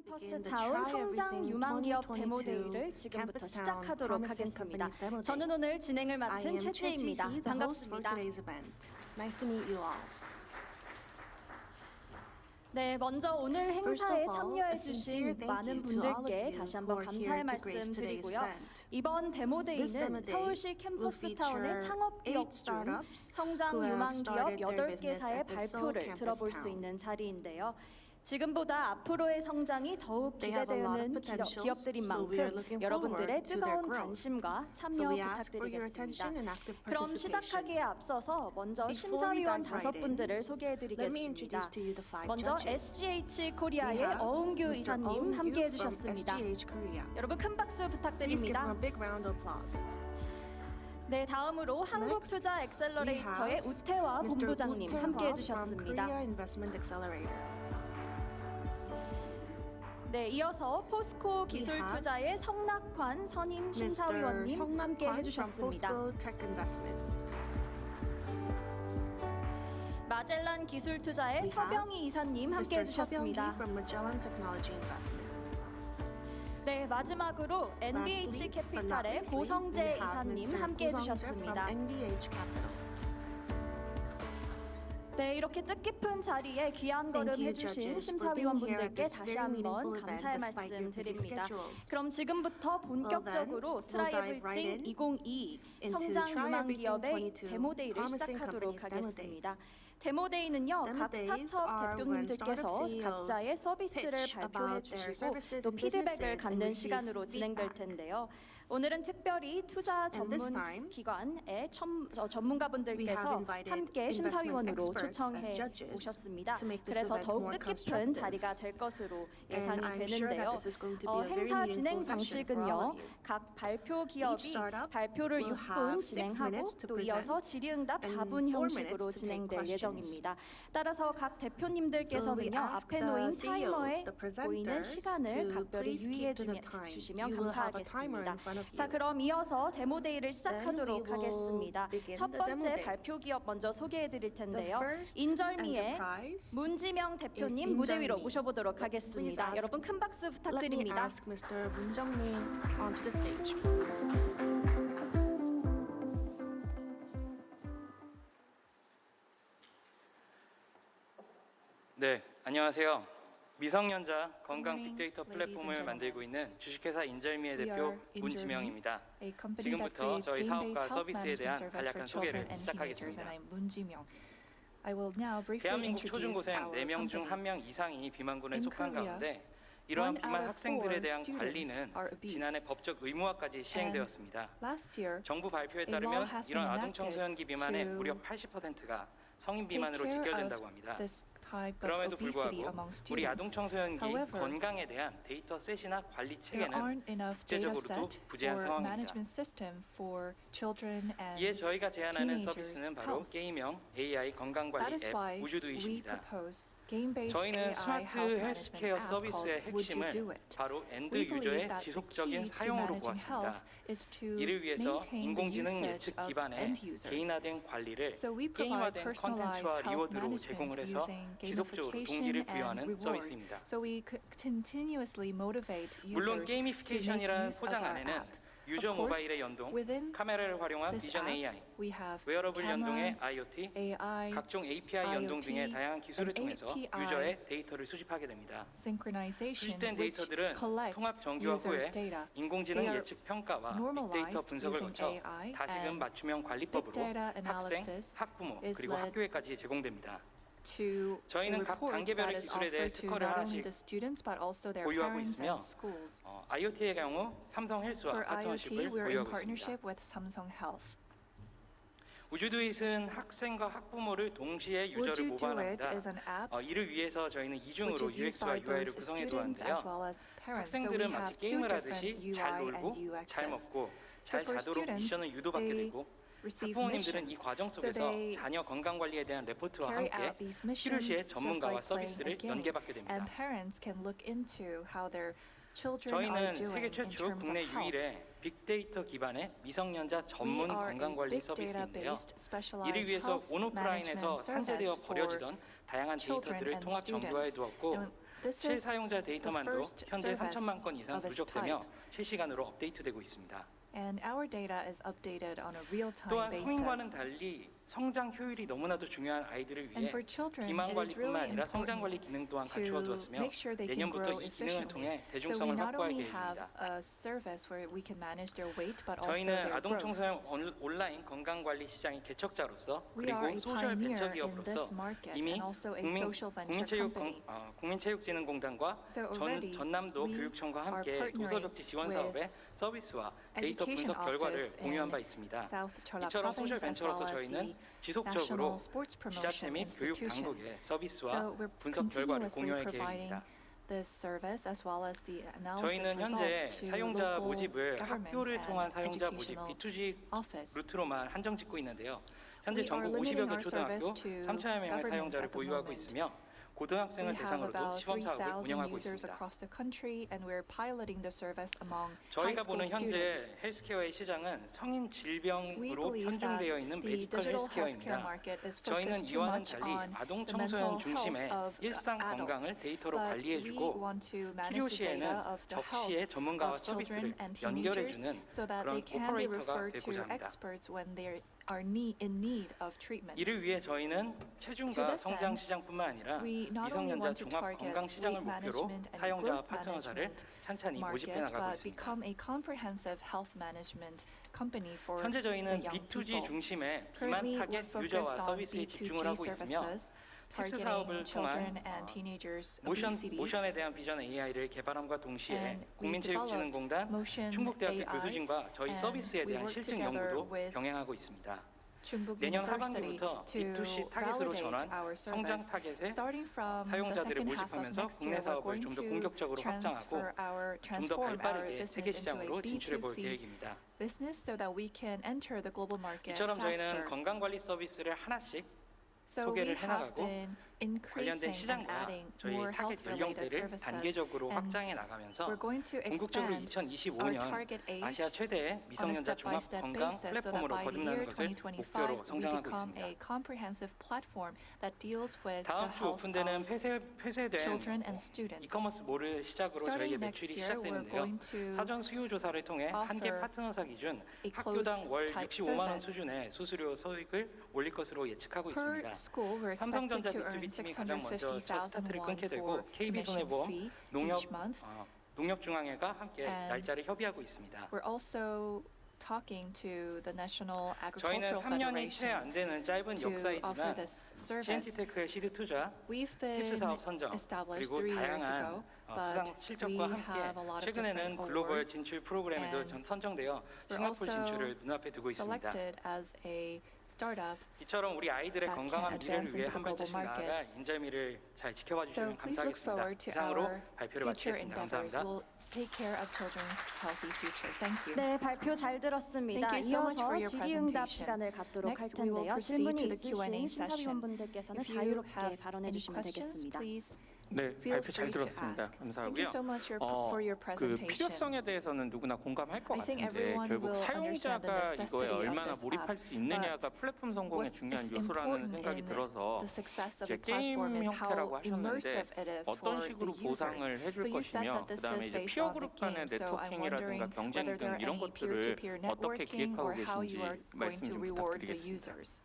캠퍼스타운 성장 유망기업 데모데이를 지금부터 시작하도록 하겠습니다. 저는 오늘 진행을 맡은 최지입니다. 반갑습니다. 네, 먼저 오늘 행사에 참여해주신 많은 분들께 다시 한번 감사의 말씀 드리고요. 이번 데모데이는 서울시 캠퍼스타운의 창업기업 중 성장 유망기업 8개사의 발표를 들어볼 수 있는 자리인데요. 지금보다 앞으로의 성장이 더욱 기대되는 기업들인 만큼 여러분들의 뜨거운 관심과 참여 부탁드리겠습니다. 그럼 시작하기에 앞서서 먼저 심사위원 5분들을 소개해드리겠습니다. 먼저 SGH 코리아의 어은규 이사님 함께해 주셨습니다. 여러분 큰 박수 부탁드립니다. 네, 다음으로 한국투자 엑셀러레이터의 우태화 본부장님 함께해 주셨습니다. 네, 이어서 포스코 기술투자의 성낙환 선임 심사위원님 함께 해주셨습니다. 마젤란 기술투자의 서병희 이사님 함께 해주셨습니다. 네, 마지막으로 NBH 캐피탈의 고성재 이사님 함께 해주셨습니다. 네, 이렇게 뜻깊은 자리에 귀한 걸음 해주신 심사위원분들께 다시 한번 감사의 말씀 드립니다. 그럼 지금부터 본격적으로 트라이 에브리띵 2022 성장 유망 기업의 데모데이를 시작하도록 하겠습니다. 데모데이는요, 각 스타트업 대표님들께서 각자의 서비스를 발표해 주시고 또 피드백을 갖는 시간으로 진행될 텐데요. 오늘은 특별히 투자 전문 기관의 전문가분들께서 함께 심사위원으로 초청해 오셨습니다. 그래서 더욱 뜻깊은 자리가 될 것으로 예상이 되는데요. 행사 진행 방식은요, 각 발표 기업이 발표를 6분 진행하고 또 이어서 질의응답 4분 형식으로 진행될 예정입니다. 따라서 각 대표님들께서는요, 앞에 놓인 타이머에 보이는 시간을 각별히 유의해 주시면 감사하겠습니다. 자, 그럼 이어서 데모데이를 시작하도록 하겠습니다. 첫 번째 발표 기업 먼저 소개해 드릴 텐데요. 인절미의 문지명 대표님 무대 위로 모셔보도록 하겠습니다. 여러분 큰 박수 부탁드립니다. 네, 안녕하세요. 미성년자 건강 빅데이터 플랫폼을 만들고 있는 주식회사 인절미의 대표 문지명입니다. 지금부터 저희 사업과 서비스에 대한 간략한 소개를 시작하겠습니다. 대한민국 초중고생 4명 중 1명 이상이 비만군에 속한 가운데 이러한 비만 학생들에 대한 관리는 지난해 법적 의무화까지 시행되었습니다. 정부 발표에 따르면 이런 아동청소년기 비만의 무려 80%가 성인 비만으로 직결된다고 합니다. 그럼에도 불구하고 우리 아동청소년기 건강에 대한 데이터 셋이나 관리 체계는 국제적으로도 부재한 상황입니다. 이에 저희가 제안하는 서비스는 바로 게임형 AI 건강관리 앱 우주두잇입니다. 저희는 스마트 헬스케어 서비스의 핵심을 바로 엔드 유저의 지속적인 사용으로 보았습니다. 이를 위해서 인공지능 예측 기반의 개인화된 관리를 게임화된 컨텐츠와 리워드로 제공을 해서 지속적으로 동기를 부여하는 서비스입니다. 물론 게이미피케이션이라는 포장 안에는 유저 모바일의 연동, 카메라를 활용한 비전 AI, 웨어러블 연동의 IoT, 각종 API 연동 등의 다양한 기술을 통해서 유저의 데이터를 수집하게 됩니다. 수집된 데이터들은 통합 정교화 후에 인공지능 예측 평가와 빅데이터 분석을 거쳐 다시금 맞춤형 관리법으로 학생, 학부모, 그리고 학교에까지 제공됩니다. 저희는 각 단계별의 기술에 대해 특허를 하나씩 보유하고 있으며 IoT의 경우 삼성 헬스와 파트너십을 보유하고 있습니다. 우주두잇은 학생과 학부모를 동시에 유저를 모방합니다. 이를 위해서 저희는 이중으로 UX와 UI를 구성해 두었는데요. 학생들은 마치 게임을 하듯이 잘 놀고, 잘 먹고, 잘 자도록 미션을 유도받게 되고 학부모님들은 이 과정 속에서 자녀 건강관리에 대한 레포트와 함께 필요시에 전문가와 서비스를 연계받게 됩니다. 저희는 세계 최초 국내 유일의 빅데이터 기반의 미성년자 전문 건강관리 서비스인데요. 이를 위해서 온오프라인에서 산재되어 버려지던 다양한 데이터들을 통합 정교화해 두었고 This is 실사용자 데이터만도 the first 현재 service 3천만 건 이상 of its 누적되며 실시간으로 업데이트되고 있습니다. and our data is updated on a real-time 또한 성인과는 basis. 달리 성장 효율이 너무나도 중요한 아이들을 And 위해 for children, 비만 it is 관리뿐만 really 아니라 성장 관리 important 기능 또한 to 갖추어 두었으며 make sure they can 내년부터 grow 이 기능을 efficiently. 통해 So we 대중성을 not 확보할 only have 계획입니다. a service where we can manage their weight, but also 저희는 their 아동 growth. 청소년 온라인 건강 관리 시장의 개척자로서 We are 그리고 a 소셜 벤처 pioneer in 기업으로서 this market 이미 and also a social venture company. 국민체육진흥공단과 So already 전남도 we 교육청과 are 함께 partnering 도서벽지 지원 with 사업의 서비스와 데이터 Education 분석 결과를 Office 공유한 바 in 있습니다. South Cholla 이처럼 소셜 Province as 벤처로서 well as 저희는 the 지속적으로 National Sports 지자체 Promotion 및 교육 Institution. 당국에 서비스와 So we're 분석 결과를 continuously 공유할 providing 계획입니다. this service as well as the analysis 저희는 현재 result to 사용자 local 모집을 governments 학교를 통한 and 사용자 모집 educational B2G office. 루트로만 한정 짓고 있는데요. 현재 We are 전국 limiting 50여 개 our 초등학교 service to 3천여 명의 governments 사용자를 at the 보유하고 moment. 있으며 고등학생을 We have 대상으로도 about 시범 사업을 3,000 운영하고 users 있습니다. across the country, and we're piloting the service among high 저희가 school 보는 현재 students. 헬스케어의 시장은 성인 We 질병으로 believe that 편중되어 있는 the 메디컬 digital healthcare 헬스케어입니다. market is 저희는 focused too 이와는 much 달리 on 아동 the 청소년 mental 중심의 health of 일상 건강을 adults, 데이터로 but we 관리해주고 want to manage 필요 the 시에는 data of the 적시에 health 전문가와 of children 서비스를 and 연결해주는 teenagers so that 그런 they can be 오퍼레이터가 referred to 되고자 합니다. experts when they are in need of treatment. 이를 위해 저희는 To 체중과 this 성장 end, 시장뿐만 아니라 we not only 미성년자 want to 종합 target 건강 시장을 weight 목표로 management and 사용자와 growth 파트너사를 management 찬찬히 모집해 market, 나가고 but 있습니다. become a comprehensive health management company for 현재 the 저희는 young B2G people. 중심의 비만 Currently, 타겟 we're focused 유저와 on 서비스에 집중을 B2G 하고 있으며 services 팁스 사업을 targeting children 통한 and teenagers obesity. 모션에 대한 비전 AI를 개발함과 동시에 And we 국민체육진흥공단, developed Motion 충북대학교 AI, 교수진과 저희 and 서비스에 we 대한 work 실증 together 연구도 with 병행하고 있습니다. Chungbuk 내년 University 하반기부터 to B2C 타겟으로 validate 전환, our 성장 service. 타겟에 Starting from the 사용자들을 second half of 모집하면서 next 국내 year, we're 사업을 going 좀 더 to 공격적으로 확장하고 transform 좀 더 our 발빠르게 business 세계 into a 시장으로 진출해 볼 B2C 계획입니다. business so that we can enter the global market 이처럼 저희는 faster. 건강 관리 서비스를 하나씩 So we 소개를 have 해나가고 been 관련된 increasing and 시장과 adding 저희 more 타겟 health-related 연령대를 services. 단계적으로 And 확장해 나가면서 we're going to 궁극적으로 expand our 2025년 target age 아시아 최대의 on a 미성년자 종합 step-by-step 건강 basis so that 플랫폼으로 by the year 거듭나는 것을 2025 목표로 we 성장하고 become 있습니다. a comprehensive platform that deals with the 다음 주 health 오픈되는 of 폐쇄된 children and students. 이커머스 몰을 시작으로 저희의 Starting next 매출이 year, we're 시작되는데요. going to 사전 수요 조사를 통해 한 개 offer 파트너사 기준 a 학교당 월 closed-type 65만 원 service. 수준의 수수료 소득을 올릴 것으로 예측하고 Per 있습니다. school, we're expected 삼성전자 to earn B2B 팀이 가장 먼저 첫 650,000 스타트를 won 끊게 for 되고 KB손해보험, commission fee 농협, each month. 농협중앙회가 함께 And 날짜를 협의하고 있습니다. We're also talking to the National 저희는 Agricultural 3년이 채 Federation 안 되는 짧은 to offer 역사이지만 this service. CNT테크의 시드 투자, We've 팁스 been 사업 선정, established 그리고 3 years 다양한 ago, 수상 but we 실적과 함께 have a lot of 최근에는 different 글로벌 awards 진출 프로그램에도 and 선정되어 we're 싱가포르 also 진출을 눈앞에 두고 있습니다. selected as a startup. 이처럼 우리 아이들의 that 건강한 can 미래를 advance 위해 into 한 the 발자씩 global 나아가 market. 인절미를 잘 지켜봐 So 주시면 please look 감사하겠습니다. forward to 이상으로 our 발표를 future 마치겠습니다. endeavors. 감사합니다. We'll take care of children's healthy future. Thank you. 네, 발표 잘 들었습니다. Thank you so much 이어서 for your 질의응답 presentation. 시간을 갖도록 할 Next, we will 텐데요. proceed 질문이 to the Q&A 있으신 session. 심사위원분들께서는 If you 자유롭게 have 발언해 any 주시면 questions, 되겠습니다. please 네, feel 발표 잘 free to 들었습니다. ask. Thank 감사하고요. you so much for your 그 presentation. 필요성에 대해서는 누구나 공감할 것 I think 같은데 everyone 결국 will understand the 사용자가 necessity 이거에 of 얼마나 this 몰입할 app. 수 있느냐가 But 플랫폼 성공의 what 중요한 is 요소라는 important 생각이 in 들어서 the success of 이제 a platform 게임 is 형태라고 how 하셨는데 immersive it is 어떤 for 식으로 the users. 보상을 So 해줄 you said 것이며 that this 그다음에 is 이제 based 피어 on the 그룹 간의 game. So I'm 네트워킹이라든가 wondering 경쟁 whether there 등 are 이런 any 것들을 peer-to-peer 어떻게 networking 기획하고 or how you are 계신지 going 말씀 to 좀 reward the 부탁드리겠습니다. users.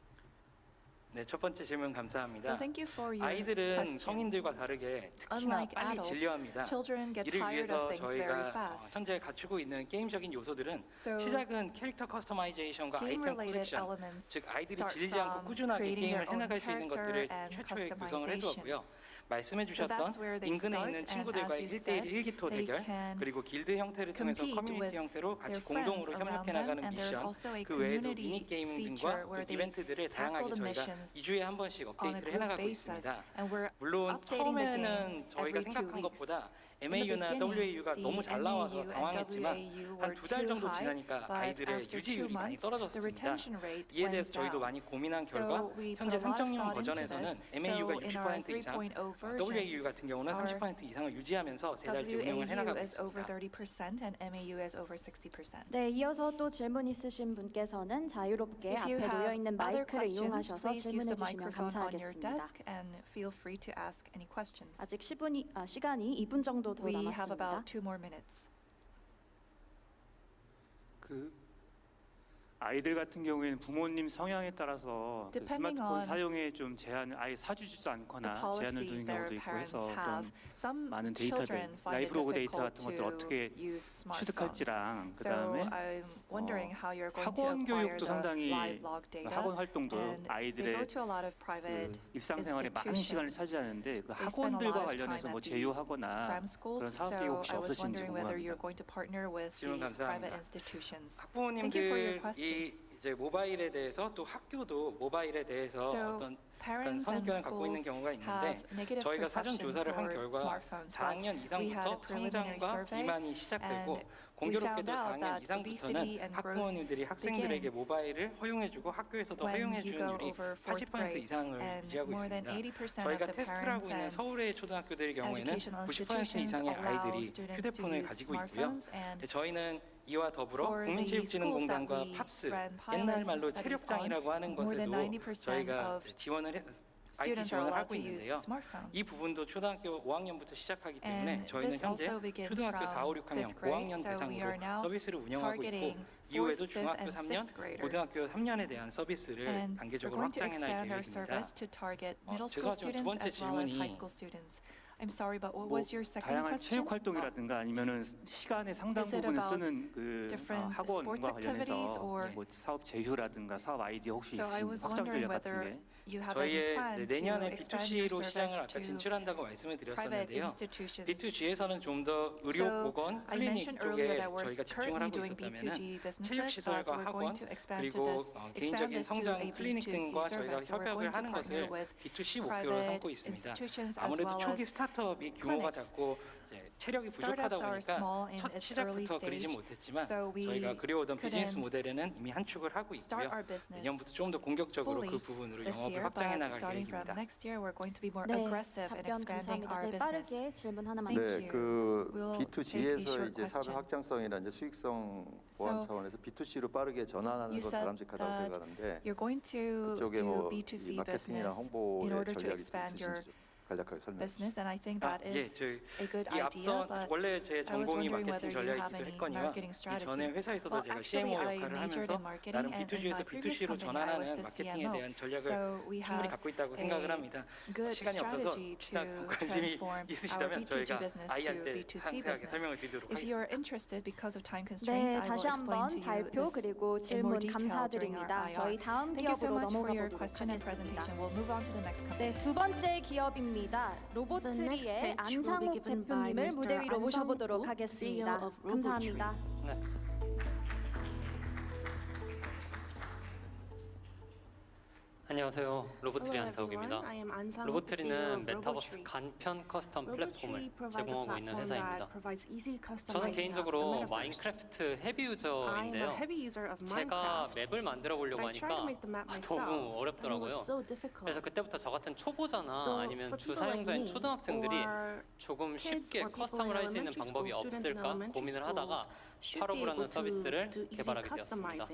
네, 첫 번째 질문 감사합니다. So thank you for your 아이들은 question. 성인들과 다르게 특히나 Unlike 빨리 adults, 진료합니다. children get 이를 tired 위해서 of things very 저희가 fast. 현재 갖추고 있는 게임적인 요소들은 So 시작은 캐릭터 커스터마이제이션과 아이템 game-related 컬렉션, elements 즉 아이들이 start 질리지 않고 from 꾸준하게 creating 게임을 their own 해나갈 수 있는 것들을 character and 최초에 구성을 customization. 해두었고요. 말씀해 So 주셨던 that's where they 인근에 start, 있는 and 친구들과의 as you 1대1 said, 일기토 they 대결, can 그리고 길드 형태를 통해서 compete 커뮤니티 with 형태로 같이 their friends 공동으로 around 협력해 them, 나가는 and there's 미션, also a 그 외에도 community 미니 게임 등과 feature where 또 they 이벤트들을 tackle 다양하게 the 저희가 missions 2주에 한 번씩 on a 업데이트를 group 해나가고 basis, 있습니다. and we're 물론 updating the game 처음에는 저희가 every 2 생각한 weeks. 것보다 In the MAU나 beginning, WAU가 너무 the 잘 나와서 MAU and 당황했지만 WAU 한 were 2달 too 정도 high, 지나니까 but 아이들의 after 2 유지율이 많이 months, the 떨어졌습니다. retention rate 이에 went 대해서 저희도 down. 많이 고민한 So 결과 we 현재 put a lot of 3.0 thought into 버전에서는 this. MAU가 So in our 60% 이상, 3.0 version. WAU 같은 경우는 Our 30% 이상을 유지하면서 세 달째 운영을 WAU 해나가고 is over 있습니다. 30% and MAU is over 60%. 네, 이어서 또 질문 있으신 분께서는 자유롭게 If you 앞에 놓여 have 있는 other 마이크를 questions, 이용하셔서 please use 질문해 the 주시면 microphone on your 감사하겠습니다. desk and feel free to ask any questions. 아직 시간이 2분 정도 더 We have 남았습니다. about 2 more minutes. 그 아이들 같은 경우에는 부모님 성향에 따라서 그 Depending 스마트폰 on 사용에 좀 제한을 아예 사주지도 The 않거나 제한을 policies 두는 their 경우도 있고 parents 해서 have, 어떤 some 많은 데이터들, children find it 라이브 로그 데이터 difficult 같은 것들 to 어떻게 use smartphones. 취득할지랑 So 그다음에 I'm wondering how you're going to 학원 acquire 교육도 the 상당히 live log data. 학원 활동도 And they go 아이들의 to a lot of private 그 일상생활에 많은 시간을 institutions. 차지하는데 그 They spend a lot 학원들과 of 관련해서 time 뭐 at these 제휴하거나 cram schools. 그런 사업 So 계획 혹시 I was 없으신지 wondering whether you're 궁금합니다. going to partner with 질문 these private 감사합니다. institutions. Thank you for your question. 학부모님들이 이제 모바일에 대해서 또 학교도 모바일에 대해서 So 어떤 parents and 선입견을 갖고 있는 schools 경우가 have 있는데 negative 저희가 사전 perception 조사를 한 towards 결과 smartphones, 4학년 but we had a 이상부터 preliminary 성장과 survey 비만이 시작되고 and 공교롭게도 we found out 4학년 that 이상부터는 obesity and growth 학부모님들이 학생들에게 begin 모바일을 허용해주고 학교에서도 when 허용해 you 주는 go 율이 over fourth 80% grade, 이상을 and 유지하고 more than 있습니다. 80% of 저희가 the 테스트를 하고 parents 있는 and 서울의 초등학교들의 경우에는 educational 90% institutions 이상의 allow 아이들이 students to 휴대폰을 use 가지고 있고요. smartphones and 저희는 이와 더불어 for the 국민체육진흥공단과 schools that we 팝스, ran 옛날 pilots 말로 that is 체력장이라고 하는 more than 것에도 90% 저희가 of 지원을 IT students are 지원을 allowed 하고 to use 있는데요. smartphones. 이 부분도 초등학교 5학년부터 시작하기 때문에 And 저희는 this 현재 also begins 초등학교 4, 5, from 6학년, fifth grade, 5학년 so we are 대상으로 now 서비스를 운영하고 있고 targeting 이후에도 fourth, fifth, 중학교 and 3년, sixth graders. 고등학교 3년에 대한 서비스를 And we're 단계적으로 going to 확장해 나갈 expand our 계획입니다. service to target middle school 죄송하지만 두 students 번째 as well as 질문이 high school students. I'm sorry, but what 뭐 was your second 다양한 question? 체육 활동이라든가 아니면은 시간의 상당 Is it 부분을 about 쓰는 그 different 학원과 sports activities 관련해서 or- 뭐 사업 제휴라든가 사업 아이디어 혹시 So I 있으신 was 확장 wondering 전략 같은 whether 게 you have any 저희의 plan to 내년에 expand B2C로 your 시장을 service 아까 to 진출한다고 말씀을 private 드렸었는데요. institutions. B2G에서는 좀 더 의료 So 보건 I 클리닉 mentioned earlier 쪽에 that we're 저희가 집중을 currently 하고 doing 있었다면은 B2G 체육 businesses, but 시설과 we're going 학원 to expand to 그리고 this, 개인적인 expand this to 성장 a 클리닉 B2C 등과 저희가 service. So we're 협약을 going to 하는 partner 것을 with B2C 목표로 private 삼고 있습니다. institutions as 아무래도 well 초기 as 스타트업이 규모가 clinics. 작고 이제 체력이 부족하다 Startups are 보니까 small in 첫 its 시작부터 early 그리지 stage, 못했지만 so we 저희가 그려오던 비즈니스 couldn't 모델에는 이미 한축을 하고 start 있고요. our business 내년부터 좀 더 공격적으로 그 fully 부분으로 this 영업을 year, 확장해 but 나갈 starting from 계획입니다. next year, we're going to be more 네, aggressive in 답변 expanding 감사합니다. our 네, business. 빠르게 질문 하나만 Thank 네, you. 그 We'll take a B2G에서 short 이제 사업의 question. 확장성이나 이제 수익성 보완 So, 차원에서 B2C로 빠르게 전환하는 you 건 said 바람직하다고 that 생각하는데 You're going to 그쪽에 do 뭐 이 B2C 마케팅이나 business 홍보의 in order to 전략이 좀 expand your 있으신지 좀 간략하게 설명해 주세요. business, and I think 아, that 예, is 저희 a good 이 idea. 앞선 But 원래 제 I was 전공이 wondering 마케팅 whether you have 전략이기도 any 했거니와 marketing 이 strategy. 전에 회사에서도 Well, 제가 actually, CMO I 역할을 majored 하면서 in marketing, 나름 and in B2G에서 my previous B2C로 company, I was 전환하는 the 마케팅에 CMO. 대한 전략을 So we 충분히 have 갖고 있다고 생각을 합니다. good 시간이 없어서 strategy 혹시나 to 관심이 transform our 있으시다면 B2G 저희가 business to 아이한테 B2C 상세하게 business. 설명을 드리도록 If you 하겠습니다. are interested, because of time 네, constraints, I 다시 will explain 한번 to you 발표 this 그리고 in more 질문 detail during our 감사드립니다. 저희 IR. 다음 Thank you so 기업으로 much for your 넘어가 보도록 question and presentation. 하겠습니다. We'll move on to the next company. 네, 두 번째 기업입니다. 로보트리의 안상욱 대표님을 무대 위로 모셔보도록 하겠습니다. 감사합니다. 네. 안녕하세요. 로보트리 안상욱입니다. 로보트리는 메타버스 간편 커스텀 플랫폼을 제공하고 있는 회사입니다. 저는 개인적으로 마인크래프트 헤비 유저인데요. 제가 맵을 만들어 보려고 하니까 너무 어렵더라고요. 그래서 그때부터 저 같은 초보자나 아니면 주사용자인 초등학생들이 조금 쉽게 커스텀을 할 수 있는 방법이 없을까 고민을 하다가 파로브라는 서비스를 개발하게 되었습니다.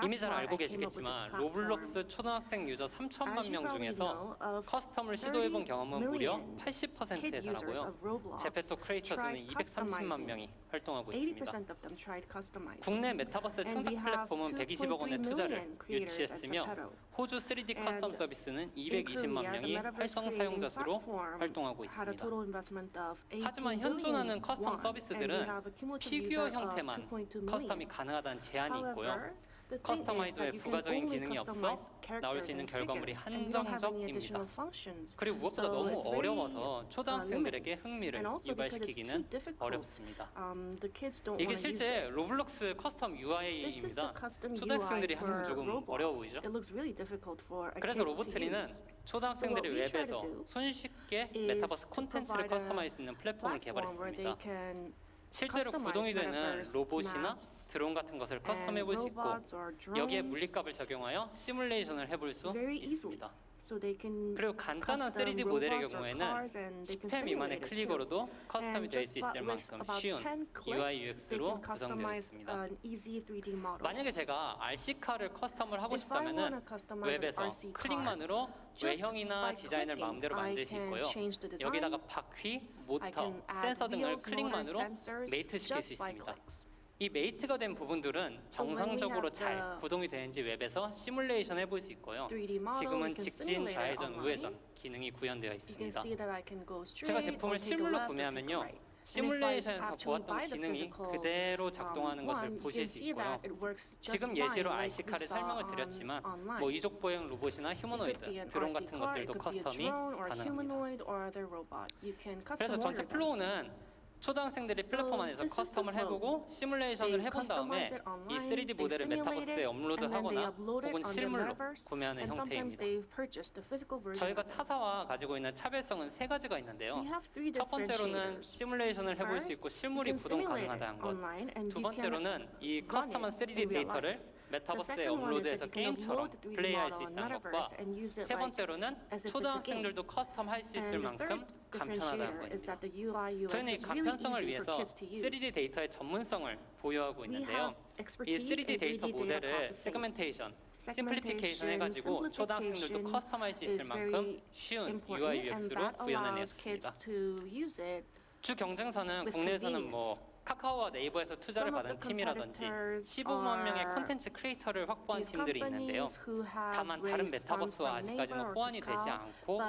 이미 잘 알고 계시겠지만 로블록스 초등학생 유저 3천만 명 중에서 커스텀을 시도해본 경험은 무려 80%에 달하고요. 제페토 크리에이터즈는 230만 명이 활동하고 있습니다. 국내 메타버스 창작 플랫폼은 120억 원의 투자를 유치했으며 호주 3D 커스텀 서비스는 220만 명이 활성 사용자 수로 활동하고 있습니다. 하지만 현존하는 커스텀 서비스들은 피규어 형태만 커스텀이 가능하다는 제한이 있고요. 커스터마이저에 부가적인 기능이 없어 나올 수 있는 결과물이 한정적입니다. 그리고 무엇보다 너무 어려워서 초등학생들에게 흥미를 유발시키기는 어렵습니다. 이게 실제 로블록스 커스텀 UI입니다. 초등학생들이 하기는 조금 어려워 보이죠? 그래서 로보트리는 초등학생들이 웹에서 손쉽게 메타버스 콘텐츠를 커스터마이즈 수 있는 플랫폼을 개발했습니다. 실제로 구동이 되는 로봇이나 드론 같은 것을 커스텀해 볼 수 있고 여기에 물리값을 적용하여 시뮬레이션을 해볼 수 있습니다. 그리고 간단한 3D 모델의 경우에는 10회 미만의 클릭으로도 커스텀이 될 수 있을 만큼 쉬운 UI UX로 구성되어 있습니다. 만약에 제가 RC카를 커스텀을 하고 싶다면 웹에서 클릭만으로 외형이나 디자인을 마음대로 만들 수 있고요. 여기다가 바퀴, 모터, 센서 등을 클릭만으로 메이트 시킬 수 있습니다. 이 메이트가 된 부분들은 정상적으로 잘 구동이 되는지 웹에서 시뮬레이션 해볼 수 있고요. 지금은 직진, 좌회전, 우회전 기능이 구현되어 있습니다. 제가 제품을 실물로 구매하면요. 시뮬레이션에서 보았던 기능이 그대로 작동하는 것을 보실 수 있고요. 지금 예시로 RC카를 설명을 드렸지만 뭐 이족 보행 로봇이나 휴머노이드, 드론 같은 것들도 커스텀이 가능합니다. 그래서 전체 플로우는 초등학생들이 플랫폼 안에서 커스텀을 해보고 시뮬레이션을 해본 다음에 이 3D 모델을 메타버스에 업로드하거나 혹은 실물로 구매하는 형태입니다. 저희가 타사와 가지고 있는 차별성은 세 가지가 있는데요. 첫 번째로는 시뮬레이션을 해볼 수 있고 실물이 구동 가능하다는 것. 두 번째로는 이 커스텀한 3D 데이터를 메타버스에 업로드해서 게임처럼 플레이할 수 있다는 것과 세 번째로는 초등학생들도 커스텀 할 수 있을 만큼 간편하다는 것입니다. 저희는 이 간편성을 위해서 3D 데이터의 전문성을 보유하고 있는데요. 이 3D 데이터 모델을 세그멘테이션, 심플리피케이션 해가지고 초등학생들도 커스텀할 수 있을 만큼 쉬운 UI UX로 구현해냈습니다. 주 경쟁사는 국내에서는 뭐 카카오와 네이버에서 투자를 받은 팀이라든지 15만 명의 콘텐츠 크리에이터를 확보한 팀들이 있는데요. 다만 다른 메타버스와 아직까지는 호환이 되지 않고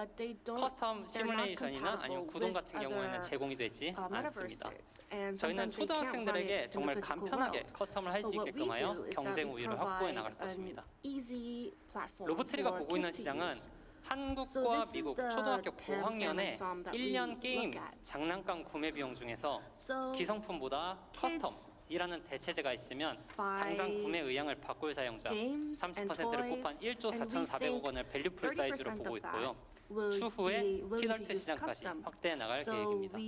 커스텀 시뮬레이션이나 아니면 구동 같은 경우에는 제공이 되지 않습니다. 저희는 초등학생들에게 정말 간편하게 커스텀을 할 수 있게끔 하여 경쟁 우위를 확보해 나갈 것입니다. 로보트리가 보고 있는 시장은 한국과 미국 초등학교 고학년의 1년 게임 장난감 구매 비용 중에서 기성품보다 커스텀이라는 대체제가 있으면 당장 구매 의향을 바꿀 사용자 30%를 곱한 1조 4,400억 원을 밸류풀 사이즈로 보고 있고요. 추후에 키덜트 시장까지 확대해 나갈 계획입니다.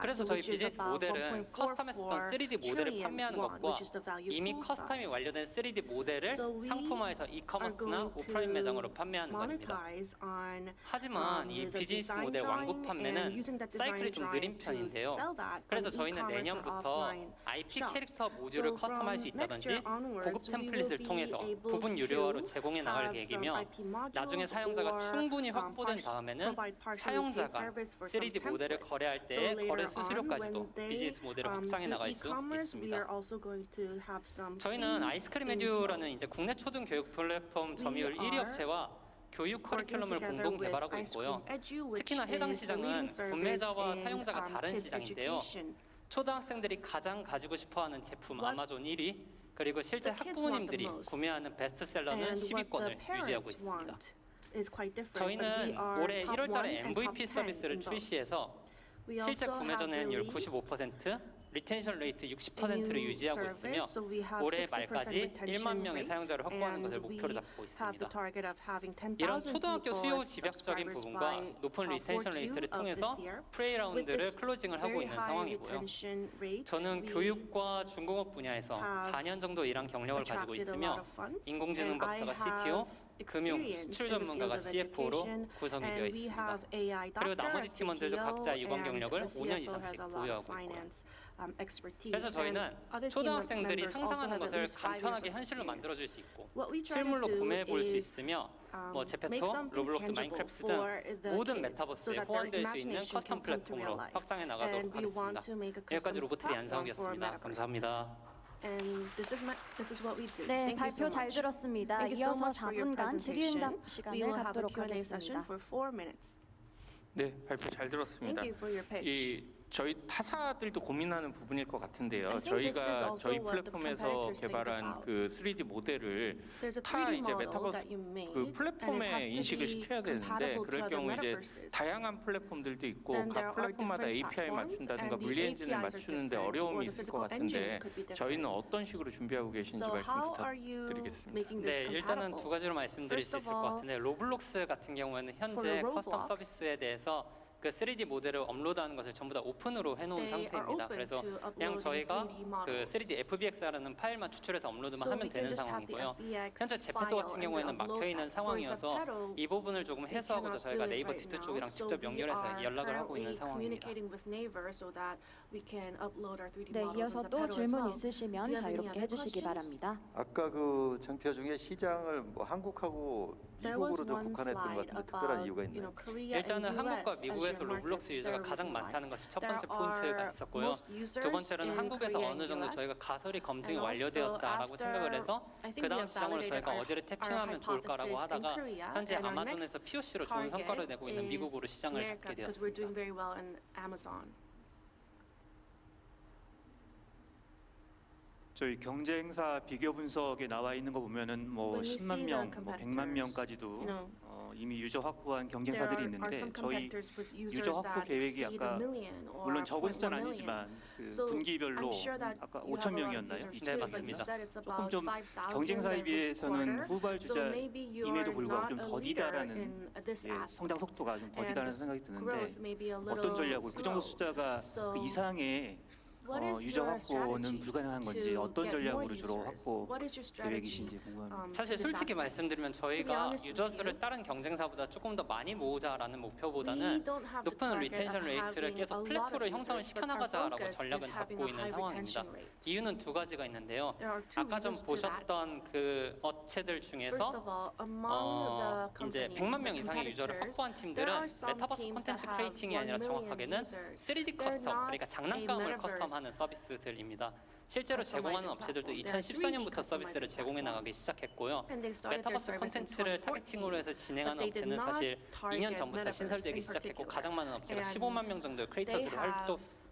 그래서 저희 비즈니스 모델은 커스텀했었던 3D 모델을 판매하는 것과 이미 커스텀이 완료된 3D 모델을 상품화해서 이커머스나 오프라인 매장으로 판매하는 겁니다. 하지만 이 비즈니스 모델 완급 판매는 사이클이 좀 느린 편인데요. 그래서 저희는 내년부터 IP 캐릭터 모듈을 커스텀할 수 있다든지 고급 템플릿을 통해서 부분 유료화로 제공해 나갈 계획이며 나중에 사용자가 충분히 확보된 다음에는 사용자가 3D 모델을 거래할 때 거래 수수료까지도 비즈니스 모델을 확장해 나갈 수 있습니다. 저희는 아이스크림 에듀라는 이제 국내 초등 교육 플랫폼 점유율 1위 업체와 교육 커리큘럼을 공동 개발하고 있고요. 특히나 해당 시장은 구매자와 사용자가 다른 시장인데요. 초등학생들이 가장 가지고 싶어하는 제품 아마존 1위, 그리고 실제 학부모님들이 구매하는 베스트셀러는 10위권을 유지하고 있습니다. 저희는 올해 1월 달에 MVP 서비스를 출시해서 실제 구매 전환율 95%, 리텐션 레이트 60%를 유지하고 있으며 올해 말까지 1만 명의 사용자를 확보하는 것을 목표로 잡고 있습니다. 이런 초등학교 수요 집약적인 부분과 높은 리텐션 레이트를 통해서 프레이 라운드를 클로징을 하고 있는 상황이고요. 저는 교육과 중공업 분야에서 4년 정도 일한 경력을 가지고 있으며 인공지능 박사가 CTO, 금융, 수출 전문가가 CFO로 구성이 되어 있습니다. 그리고 나머지 팀원들도 각자 유관 경력을 5년 이상씩 보유하고 있고요. 그래서 저희는 초등학생들이 상상하는 것을 간편하게 현실로 만들어줄 수 있고 실물로 구매해 볼 수 있으며 뭐 제페토, 로블록스, 마인크래프트 등 모든 메타버스에 호환될 수 있는 커스텀 플랫폼으로 확장해 나가도록 하겠습니다. 여기까지 로보트리 안상욱이었습니다. 감사합니다. 네, 발표 잘 들었습니다. 이어서 4분간 질의응답 시간을 갖도록 하겠습니다. 네, 발표 잘 들었습니다. 저희 타사들도 고민하는 부분일 것 같은데요. 저희가 저희 플랫폼에서 개발한 그 3D 모델을 타 이제 메타버스 그 플랫폼에 인식을 시켜야 되는데 그럴 경우 이제 다양한 플랫폼들도 있고 각 플랫폼마다 API 맞춘다든가 물리 엔진을 맞추는데 어려움이 있을 것 같은데 저희는 어떤 식으로 준비하고 계신지 말씀 부탁드리겠습니다. 네, 일단은 두 가지로 말씀드릴 수 있을 것 같은데 로블록스 같은 경우에는 현재 커스텀 서비스에 대해서 그 3D 모델을 업로드하는 것을 전부 다 오픈으로 해놓은 상태입니다. 그래서 그냥 저희가 그 3D FBX라는 파일만 추출해서 업로드만 하면 되는 상황이고요. 현재 제페토 같은 경우에는 막혀 있는 상황이어서 이 부분을 조금 해소하고자 저희가 네이버 디트 쪽이랑 직접 연결해서 연락을 하고 있는 상황입니다. 네, 이어서 또 질문 있으시면 자유롭게 해주시기 바랍니다. 아까 그 장표 중에 시장을 뭐 한국하고 미국으로 좀 국한했던 것 같은데 특별한 이유가 있나요? 일단은 한국과 미국에서 로블록스 유저가 가장 많다는 것이 첫 번째 포인트가 있었고요. 두 번째로는 한국에서 어느 정도 저희가 가설이 검증이 완료되었다라고 생각을 해서 그 다음 시장으로 저희가 어디를 태핑하면 좋을까라고 하다가 현재 아마존에서 POC로 좋은 성과를 내고 있는 미국으로 시장을 잡게 되었습니다. 저희 경쟁사 비교 분석에 나와 있는 거 보면은 뭐 10만 명, 뭐 100만 명까지도 이미 유저 확보한 경쟁사들이 있는데 저희 유저 확보 계획이 아까 물론 적은 숫자는 아니지만 그 분기별로 아까 5천 명이었나요? 네, 맞습니다. 조금 좀 경쟁사에 비해서는 후발주자임에도 불구하고 좀 더디다라는 성장 속도가 좀 더디다라는 생각이 드는데 어떤 전략으로 그 정도 숫자가 그 이상의 유저 확보는 불가능한 건지 어떤 전략으로 주로 확보 계획이신지 궁금합니다. 사실 솔직히 말씀드리면 저희가 유저 수를 다른 경쟁사보다 조금 더 많이 모으자라는 목표보다는 높은 리텐션 레이트를 계속 플래토를 형성을 시켜나가자라고 전략은 잡고 있는 상황입니다. 이유는 두 가지가 있는데요. 아까 좀 보셨던 그 업체들 중에서 이제 100만 명 이상의 유저를 확보한 팀들은 메타버스 콘텐츠 크리에이팅이 아니라 정확하게는 3D 커스텀, 그러니까 장난감을 커스텀 하는 서비스들입니다. 실제로 제공하는 업체들도 2014년부터 서비스를 제공해 나가기 시작했고요. 메타버스 콘텐츠를 타겟팅으로 해서 진행하는 업체는 사실 2년 전부터 신설되기 시작했고 가장 많은 업체가 15만 명 정도의 크리에이터즈를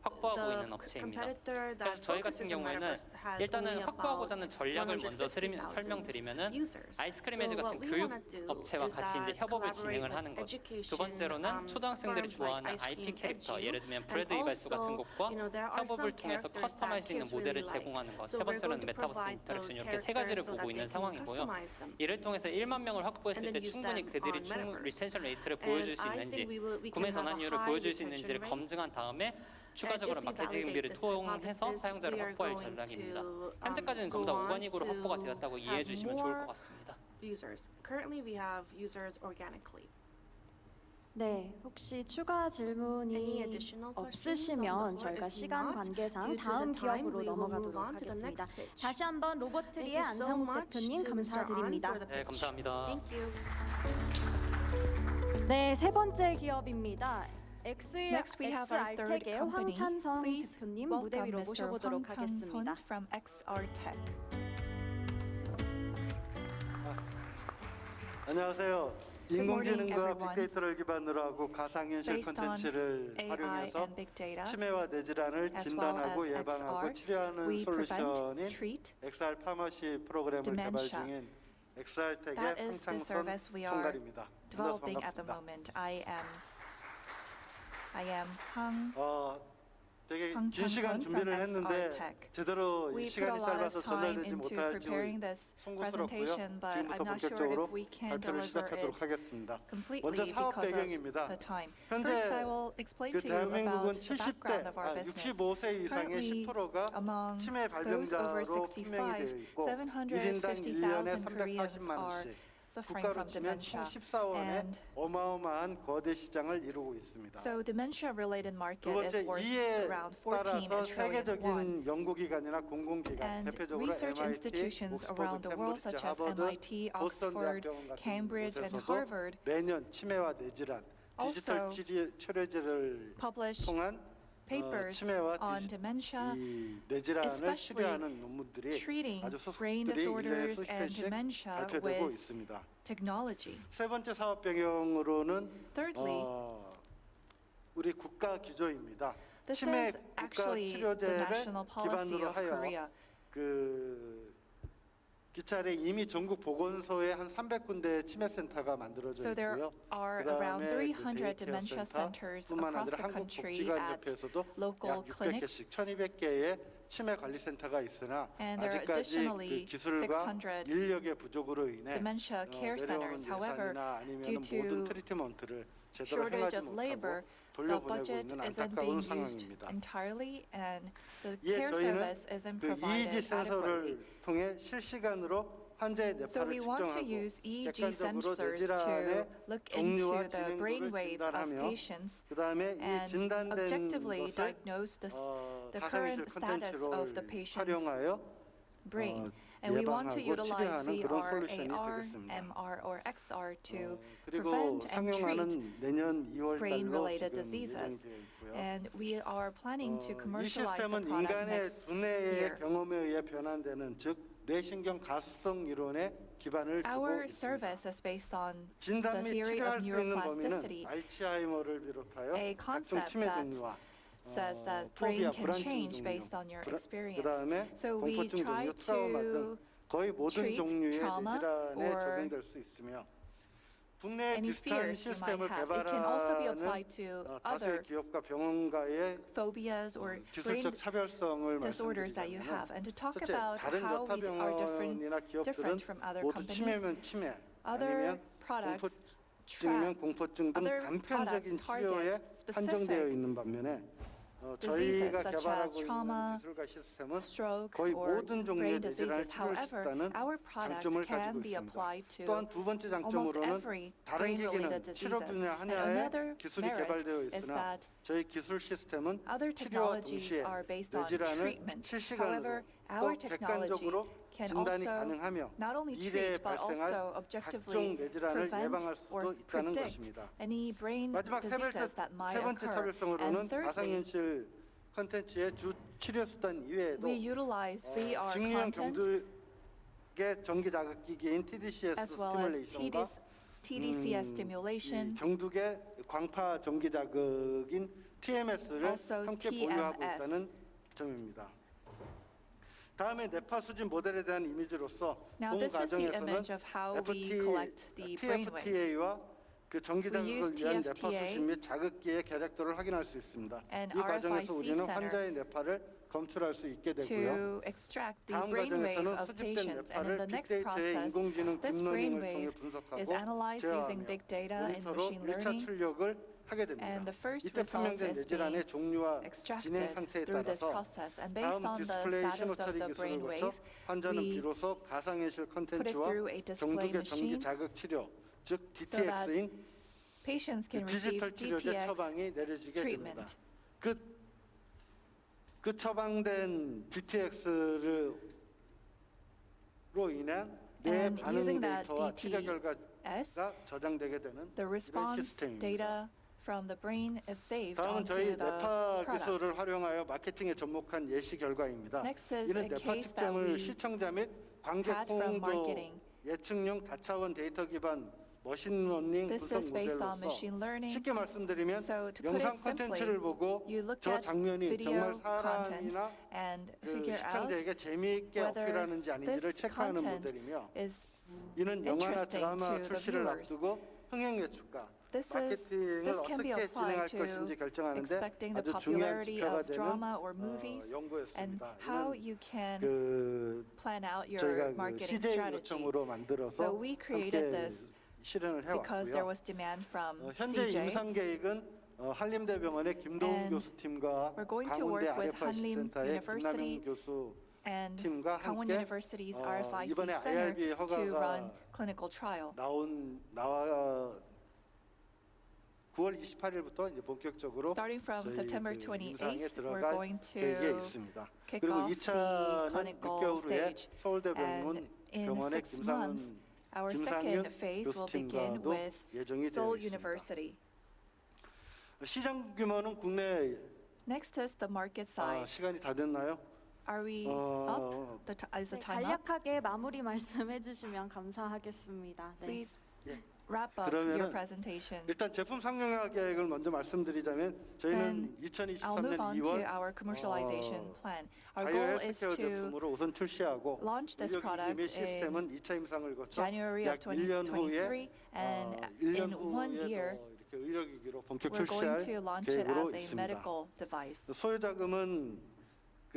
확보하고 있는 업체입니다. 그래서 저희 같은 경우에는 일단은 확보하고자 하는 전략을 먼저 설명드리면은 아이스크림 헤드 같은 교육 업체와 같이 이제 협업을 진행을 하는 것. 두 번째로는 초등학생들이 좋아하는 IP 캐릭터, 예를 들면 브래드 이발소 같은 곳과 협업을 통해서 커스터마이즈 수 있는 모델을 제공하는 것. 세 번째로는 메타버스 인터랙션, 이렇게 세 가지를 보고 있는 상황이고요. 이를 통해서 1만 명을 확보했을 때 충분히 그들이 리텐션 레이트를 보여줄 수 있는지, 구매 전환율을 보여줄 수 있는지를 검증한 다음에 추가적으로 마케팅비를 투입해서 사용자를 확보할 전략입니다. 현재까지는 전부 다 오가닉으로 확보가 되었다고 이해해 주시면 좋을 것 같습니다. 네, 혹시 추가 질문이 없으시면 저희가 시간 관계상 다음 기업으로 넘어가도록 하겠습니다. 다시 한번 로봇트리의 안상욱 대표님 감사드립니다. 네, 감사합니다. 네, 세 번째 기업입니다. Next, we have our third XR텍의 company. 황찬성 Please 대표님 무대 welcome 위로 Mr. 모셔보도록 Hwang 하겠습니다. Chan-sun from XRTech. 안녕하세요. Good morning, 인공지능과 everyone. 빅데이터를 기반으로 하고 가상현실 Based on 콘텐츠를 AI 활용해서 and big data, 치매와 뇌질환을 as well 진단하고 as 예방하고 XR, 치료하는 we prevent, 솔루션인 treat XR 파머시 프로그램을 개발 dementia. 중인 XR텍의 That is the 황창선 service we are 총괄입니다. 만나서 developing at the 반갑습니다. moment. I am Hwang. 되게 긴 황창선 시간 준비를 from 했는데 XRTech. 제대로 이 We put a 시간이 lot 짧아서 of time 전달되지 into 못할지 preparing this 송구스럽고요. presentation, but 지금부터 I'm not sure 본격적으로 if we can 발표를 deliver 시작하도록 it 하겠습니다. completely 먼저 사업 because of 배경입니다. the time. 현재 First, I will explain 그 to you 대한민국은 about the background of our business. 65세 이상의 Currently, 10%가 among 치매 those 발병자로 over 판명이 되어 65, 있고 1인당 1년에 750,000 Koreans 340만 are 원씩 suffering 국가로 from 치면 총 dementia. 14원의 And 어마어마한 거대 시장을 이루고 있습니다. so dementia-related 두 market 번째, is worth 이에 around 14 따라서 trillion won. 세계적인 연구기관이나 공공기관, And 대표적으로 research MIT, institutions 옥스퍼드, around the world, 캠브리지, such as 하버드, MIT, 보스턴 Oxford, 대학병원 같은 Cambridge, and 곳에서도 Harvard, 매년 치매와 뇌질환, 디지털 also 치료제를 publish 통한 papers 치매와 on dementia, 이 뇌질환을 especially 치료하는 논문들이 treating 아주 brain 소속들이 1년에 disorders 수십 and 편씩 dementia 발표되고 with 있습니다. technology. 세 번째 사업 배경으로는 Thirdly, 우리 국가 기조입니다. this 치매 is 국가 actually the 치료제를 national policy 기반으로 of 하여 Korea. 그 기차에 이미 전국 보건소에 한 300군데 치매 센터가 만들어져 So there 있고요. are around 그다음에 300 그 dementia 데이케어 centers 센터뿐만 across 아니라 the country 한국복지관협회에서도 at local 약 clinics. 600개씩 1,200개의 치매 관리 센터가 있으나 And there are 아직까지 그 additionally 기술과 600 인력의 부족으로 인해 dementia care 내려오는 centers. However, 예산이나 아니면 due 모든 to 트리트먼트를 제대로 shortage 행하지 of labor, 못하고 the 돌려보내고 budget 있는 isn't 안타까운 being used 상황입니다. entirely, and the 이에 care 저희는 service isn't 그 EEG provided adequately. 센서를 통해 실시간으로 환자의 So 뇌파를 we want to 측정하고 use EEG 객관적으로 sensors 뇌질환의 to look 종류와 into the 진행도를 brainwave of 진단하며 patients 그다음에 이 and 진단된 objectively 것을 diagnose the 가상의실 current status of the 콘텐츠를 patient's 활용하여 brain. And we want to 예방하고 utilize 치료하는 그런 VR, 솔루션이 AR, 되겠습니다. MR, or XR to 그리고 prevent and treat 상용화는 내년 2월 달로 brain-related 지금 diseases. 예정되어 있고요. And we are planning to 이 commercialize the 시스템은 product 인간의 next 두뇌의 year. 경험에 의해 변환되는 즉 뇌신경 가수성 이론에 기반을 두고 Our 있습니다. service is based on 진단 the 및 theory 치료할 of 수 있는 범위는 neuroplasticity. 알츠하이머를 비롯하여 A 각종 concept 치매 that 종류와 says that 포비아, brain can 불안증 change 종류, based on your experience. 그다음에 So we 공포증 try 종류, 트라우마 등 to 거의 모든 treat 종류의 trauma 뇌질환에 or 적용될 수 있으며 국내에 any 비슷한 fears you might 시스템을 have. It can also be 개발하는 applied to 다수의 other 기업과 병원과의 phobias or brain 기술적 차별성을 disorders that you have. 말씀드리자면 And to talk 첫째, about 다른 how we are 여타병원이나 기업들은 different from other 모두 companies, 치매면 치매, other 아니면 products 공포증이면 공포증 등 other 단편적인 products 치료에 target 한정되어 specific 있는 반면에 diseases 저희가 such as 개발하고 trauma, 있는 기술과 시스템은 stroke, 거의 or 모든 종류의 brain 뇌질환을 diseases. 치료할 수 However, 있다는 our product 장점을 can 가지고 be 있습니다. applied to 또한 두 번째 almost 장점으로는 every 다른 brain-related 기기는 치료 diseases. 분야 And 하나에 another 기술이 merit 개발되어 is 있으나 that 저희 기술 시스템은 other 치료와 technologies 동시에 are based on 뇌질환을 treatment. 실시간으로 However, 또 our technology 객관적으로 can 진단이 also 가능하며 not only 미래에 treat but 발생할 also 각종 objectively 뇌질환을 prevent 예방할 or 수도 있다는 predict 것입니다. any brain 마지막 세 diseases that might 번째 occur. 차별성으로는 And thirdly, 가상현실 콘텐츠의 주 치료 수단 이외에도 we utilize VR 중요한 content 경두의 전기 자극기기인 TDCS as well as 스티뮬레이션과 TDCS 이 stimulation, 경두의 광파 전기 자극인 TMS를 also 함께 보유하고 TMS. 있다는 점입니다. 다음에 뇌파 수집 모델에 대한 이미지로서 Now 본 this is the 과정에서는 image of how we collect the brainwave. TFTA와 그 전기 We use 자극을 위한 뇌파 TFTA 수집 및 자극기의 계략도를 확인할 수 있습니다. and 이 과정에서 RFIC 우리는 center 환자의 뇌파를 검출할 수 있게 되고요. to extract the 다음 brainwave 과정에서는 of 수집된 patients. And in 뇌파를 the next 빅데이터의 process, 인공지능 this 딥러닝을 통해 brainwave is 분석하고 analyzed using 제어하며 big data and 모니터로 machine 1차 learning. 출력을 하게 됩니다. And the first 이때 result 표명된 is 뇌질환의 being 종류와 진행 extracted 상태에 through this 따라서 process. And based 다음 on the 디스플레이 status 신호 of 처리 the 기술을 거쳐 brainwave, 환자는 we 비로소 가상현실 put it 콘텐츠와 through a display 경두계 전기 machine 자극 치료, 즉 so that DTX인 patients can receive 디지털 치료제 DTX 처방이 내려지게 됩니다. treatment. 그 처방된 DTX로 인한 뇌 And 반응 using that 데이터와 치료 DTS, 결과가 저장되게 되는 the 이런 response 시스템입니다. data from the brain is saved 다음은 onto 저희 the 뇌파 product. 기술을 활용하여 마케팅에 접목한 예시 결과입니다. Next is 이는 a 뇌파 case that 측정을 we 시청자 및 관객 had from 호응도 marketing. 예측용 다차원 데이터 기반 머신러닝 This 분석 is based on 모델로서 machine learning. 쉽게 말씀드리면 So to put 영상 it simply, 콘텐츠를 보고 you look 저 at 장면이 video 정말 content 사람이나 and 그 figure out 시청자에게 재미있게 whether 어필하는지 아닌지를 this 체크하는 content 모델이며 is 이는 영화나 interesting 드라마 to the 출시를 viewers. 앞두고 흥행 예측과 This 마케팅을 can be 어떻게 진행할 applied to 것인지 결정하는데 expecting the 아주 중요한 popularity 지표가 of 되는 drama or movies and 연구였습니다. how 이는 you can 그 plan out your 저희가 그 marketing CJ strategy. 요청으로 만들어서 So we created 함께 this 실현을 because there 해왔고요. was demand from 현재 CJ. 임상 계획은 한림대병원의 김도훈 And 교수팀과 we're going to 강원대 work with RFIC Hanlim 센터의 University 김남영 교수 and 팀과 Gangwon 함께 University's RFIC 이번에 Center IRB to 허가가 run clinical trial. 나와 9월 28일부터 이제 본격적으로 Starting from 저희 September 그 임상에 28th, we're 들어갈 going to 계획에 있습니다. kick 그리고 off the 2차는 clinical 6개월 후에 stage. 서울대병원 And in 병원의 6 months, our 김상윤 second phase will begin 교수팀과도 with 예정이 되어 Seoul 있습니다. University. 시장 규모는 국내 Next is the market size. 시간이 다 됐나요? Are we up? Is the 네, time up? 간략하게 마무리 말씀해 주시면 감사하겠습니다. 네. Please 예. wrap up your 그러면은 presentation. 일단 제품 상용화 계획을 먼저 말씀드리자면 저희는 Then I'll move 2023년 on to 2월 our commercialization plan. Our 바이오 goal is 헬스케어 to 제품으로 우선 출시하고 launch this 의료기기 product 및 시스템은 2차 임상을 거쳐 January of 약 1년 후에 2023, and 1년 in 1 year, 후에도 이렇게 의료기기로 본격 we're going 출시할 to launch it 계획으로 as a 있습니다. medical device. 소요 자금은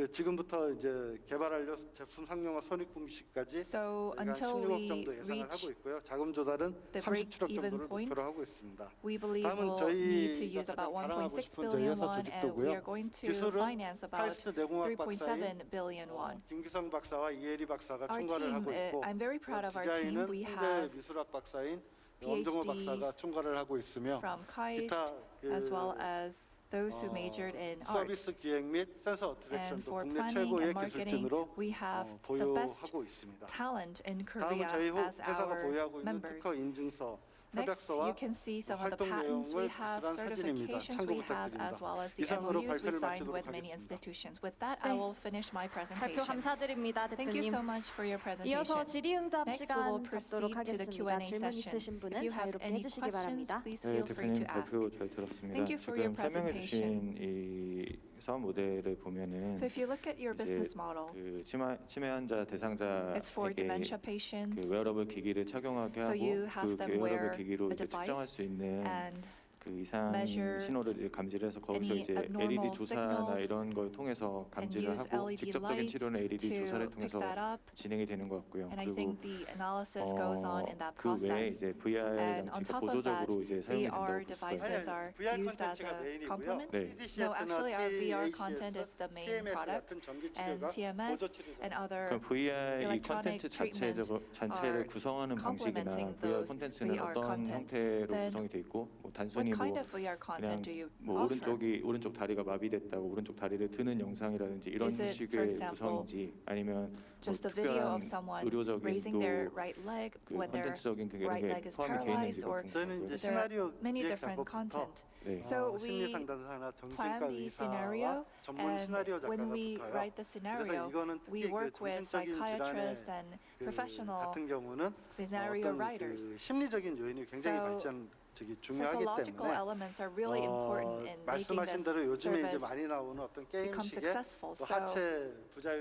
지금부터 이제 개발하려 제품 상용화 손익분기시까지 So 저희가 한 until 16억 we 정도 예상을 하고 reach 있고요. 자금 조달은 the 37억 break-even 정도를 point, 목표로 하고 있습니다. we believe 다음은 we'll need to 저희가 use about 가장 자랑하고 1.6 싶은 저희 billion 회사 won, and we 조직도고요. are going to 기술은 finance about 카이스트 내공학 박사인 3.7 billion won. 김기성 박사와 이혜리 박사가 Our 총괄을 team, 하고 있고 I'm very proud of our team. 디자인은 We 홍대 have 미술학 박사인 엄정호 박사가 PhDs 총괄을 하고 있으며 from KAIST 기타 as well as those who majored in art. 서비스 기획 및 센서 And 디렉션도 for 국내 planning 최고의 and marketing, 기술진으로 we have the best 보유하고 있습니다. talent in 다음은 Korea 저희 as 회사가 our 보유하고 있는 members. 특허 인증서, Next, 협약서와 you can see some of the 활동 patents we 내용을 have, 부실한 사진입니다. certifications 참고 we have, as 부탁드립니다. well as the 이상으로 MOUs we 발표를 signed 마치도록 with many 하겠습니다. institutions. With that, I 네. will finish my 발표 presentation. 감사드립니다, Thank you 대표님. so much for your 이어서 presentation. 질의응답 Next, we 시간 will 갖도록 proceed to the 하겠습니다. Q&A 질문 session. 있으신 If 분은 you have 자유롭게 any 해주시기 questions, 바랍니다. please 네, feel free to 대표님 ask. 발표 잘 들었습니다. Thank you for your 지금 설명해 presentation. 주신 이 사업 모델을 보면은 So if you look at your 이제 business model, 그 치매 환자 it's for 대상자에게 dementia 그 patients, 웨어러블 기기를 착용하게 So 하고 you have 그 them wear 웨어러블 기기로 a 이제 device 측정할 수 있는 and 그 이상 measure 신호를 이제 감지해서 거기서 any 이제 abnormal LED 조사나 signals 이런 걸 통해서 and 감지를 use 하고 LED 직접적인 lights 치료는 LED to 조사를 pick 통해서 that up. 진행이 되는 것 같고요. And I 그리고 think the analysis goes on in that 그 외에 process. 이제 VR And on 장치가 top of that, 보조적으로 이제 사용이 된다고 VR 볼 수가 있어요. devices are VR used as 콘텐츠가 a 메인이고요. complement. 네. No, actually our VR content TACS, is the main TMS product, 같은 전기 and 치료가 TMS 보조 치료가 and other 그럼 VR 이 electronic 콘텐츠 treatment 자체를 are 구성하는 방식이나 complementing VR those 콘텐츠는 VR 어떤 content. 형태로 Then 구성이 돼 있고 뭐 what 단순히 kind 뭐 of VR 그냥 content do you 뭐 offer? 오른쪽 다리가 마비됐다고 오른쪽 다리를 드는 영상이라든지 이런 Is it, for 식의 example, 구성인지 아니면 just 뭐 a video 특별한 of someone 의료적인 raising 또 their right leg 그 when their 콘텐츠적인 그게 right 이런 leg 게 is 포함이 돼 paralyzed, 있는지 or 저희는 이제 is there 시나리오 many 기획 different 작업부터 content? 네. So 심리 we 상담사나 정신과 plan the scenario, 의사와 전문 and 시나리오 when 작가가 we 붙어요. write the 그래서 scenario, 이거는 we 특히 그 work with 정신적인 psychiatrists 질환의 and 그 professional 같은 경우는 scenario 어떤 writers. 그 심리적인 요인이 굉장히 So 중요하기 psychological 때문에 elements are really important in making 말씀하신 this 대로 요즘에 이제 service 많이 나오는 어떤 become 게임식의 successful. 또 So 하체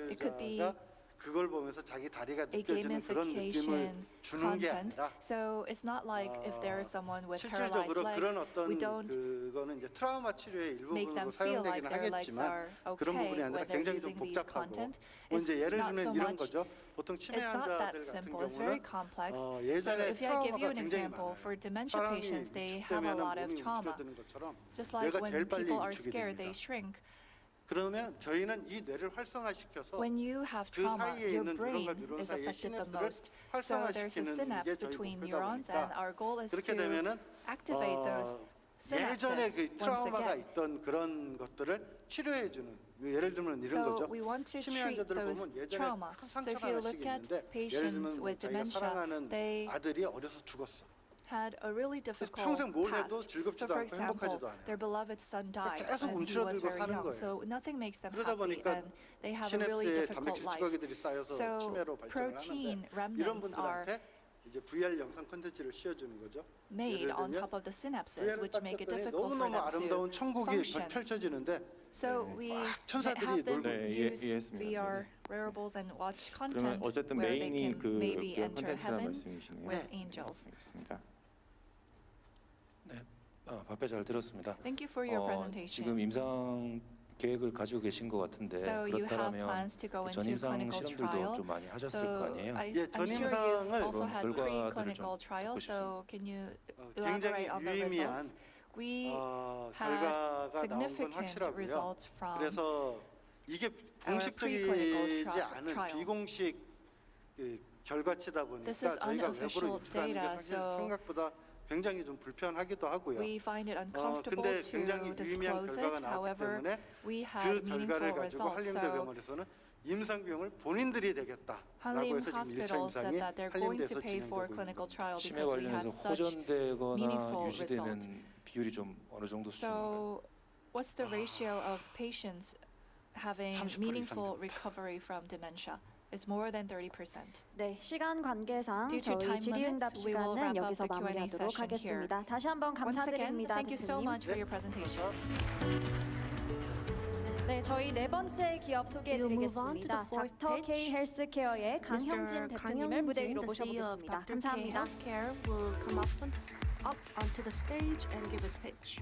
it could be 부자유자가 그걸 보면서 자기 다리가 a 느껴지는 그런 느낌을 gamification 주는 게 content. 아니라 So it's not like if there is someone with paralyzed 실질적으로 legs, 그런 어떤 we don't 그거는 이제 트라우마 치료의 make them 일부분으로 feel like 사용되기는 their legs 하겠지만 are 그런 부분이 okay 아니라 when they're 굉장히 좀 using these 복잡하고 content. 뭐 이제 It's 예를 not 들면 so 이런 much. 거죠. 보통 치매 It's not that 환자들 같은 simple. It's very 경우는 complex. So 예전에 if I give you 트라우마가 an 굉장히 example, 많아요. for dementia 사람이 patients, they have a 위축되면 lot of 몸이 trauma. 움츠러드는 것처럼 Just like 뇌가 when 제일 빨리 people are 위축이 scared, they 됩니다. shrink. 그러면 저희는 이 뇌를 활성화시켜서 When you have 그 trauma, 사이에 your 있는 brain 뉴런과 뉴런 is 사이의 affected the 시냅스를 most. So there's a 활성화시키는 synapse 게 저희 between 목표다 neurons, and 보니까 our goal is 그렇게 to 되면은 activate those 예전에 synapses 그 once 트라우마가 again. 있던 그런 것들을 치료해주는 예를 들면 이런 So 거죠. we want to 치매 treat 환자들 those 보면 예전에 trauma. 큰 So if 상처가 you 하나씩 look at 있는데 예를 patients 들면 with 자기가 dementia, 사랑하는 they 아들이 어려서 죽었어. had a really 그래서 difficult 평생 뭘 해도 past. So 즐겁지도 for 않고 example, 행복하지도 않아요. their beloved son died 계속 when he was 움츠러들고 very 사는 young. 거예요. So nothing makes them 그러다 happy, 보니까 and they have a really 시냅스에 difficult 단백질 life. 찌꺼기들이 쌓여서 So 치매로 발전을 protein 하는데 이런 remnants are 분들한테 이제 VR 영상 콘텐츠를 씌워주는 거죠. made 예를 on 들면 top of the synapses, VR을 which 딱 make it 떴더니 difficult for 너무너무 them 아름다운 to 천국이 function. 펼쳐지는데 So we 천사들이 have them 놀고 네, use 이해했습니다. VR wearables and watch 그러면 content 어쨌든 where they 메인이 can 그 maybe VR enter 콘텐츠라는 heaven 말씀이시네요. with angels. 알겠습니다. 네, 발표 잘 들었습니다. Thank you for your presentation. 지금 임상 계획을 가지고 계신 것 같은데 So you have 그렇다면 plans to go into 전임상 clinical 실험들도 trial. 좀 많이 하셨을 거 So 아니에요? I'm sure 전임상을 you've also 그런 had 결과들을 preclinical 좀 trials. 듣고 So can you 굉장히 elaborate on the 유의미한 results? We 결과가 had 나온 건 significant 확실하고요. results from 그래서 이게 preclinical 공식적이지 않은 trial. 비공식 그 결과치다 보니까 This is 저희가 외부로 unofficial 유출하는 게 data, 사실 so 생각보다 굉장히 좀 불편하기도 하고요. we find it uncomfortable 근데 to 굉장히 유의미한 disclose 결과가 it. 나왔기 However, 때문에 we 그 had meaningful 결과를 가지고 results. 한림대 So 병원에서는 임상비용을 본인들이 되겠다라고 Hanlim 해서 지금 1차 Hospital said 임상이 that they're going to 한림대에서 pay for 진행되고 clinical 있는 trial 치매 because we had 관련해서 such 호전되거나 meaningful 유지되는 result. 비율이 좀 어느 정도 수준인가요? So what's the ratio of patients having 30% meaningful 이상 됩니다. recovery from dementia? It's more than 30%. 네, 시간 관계상 Due to 저희 time 질의응답 limits, we will 시간은 wrap up 여기서 the Q&A 마무리하도록 session here. 하겠습니다. 다시 한번 Once again, 감사드립니다, thank you so 대표님. much for your presentation. 네, 저희 네 번째 기업 소개해드리겠습니다. 닥터 K 헬스케어의 강형진 대표님을 무대 위로 모셔보겠습니다. 감사합니다. Healthcare will come up onto the stage and give his pitch.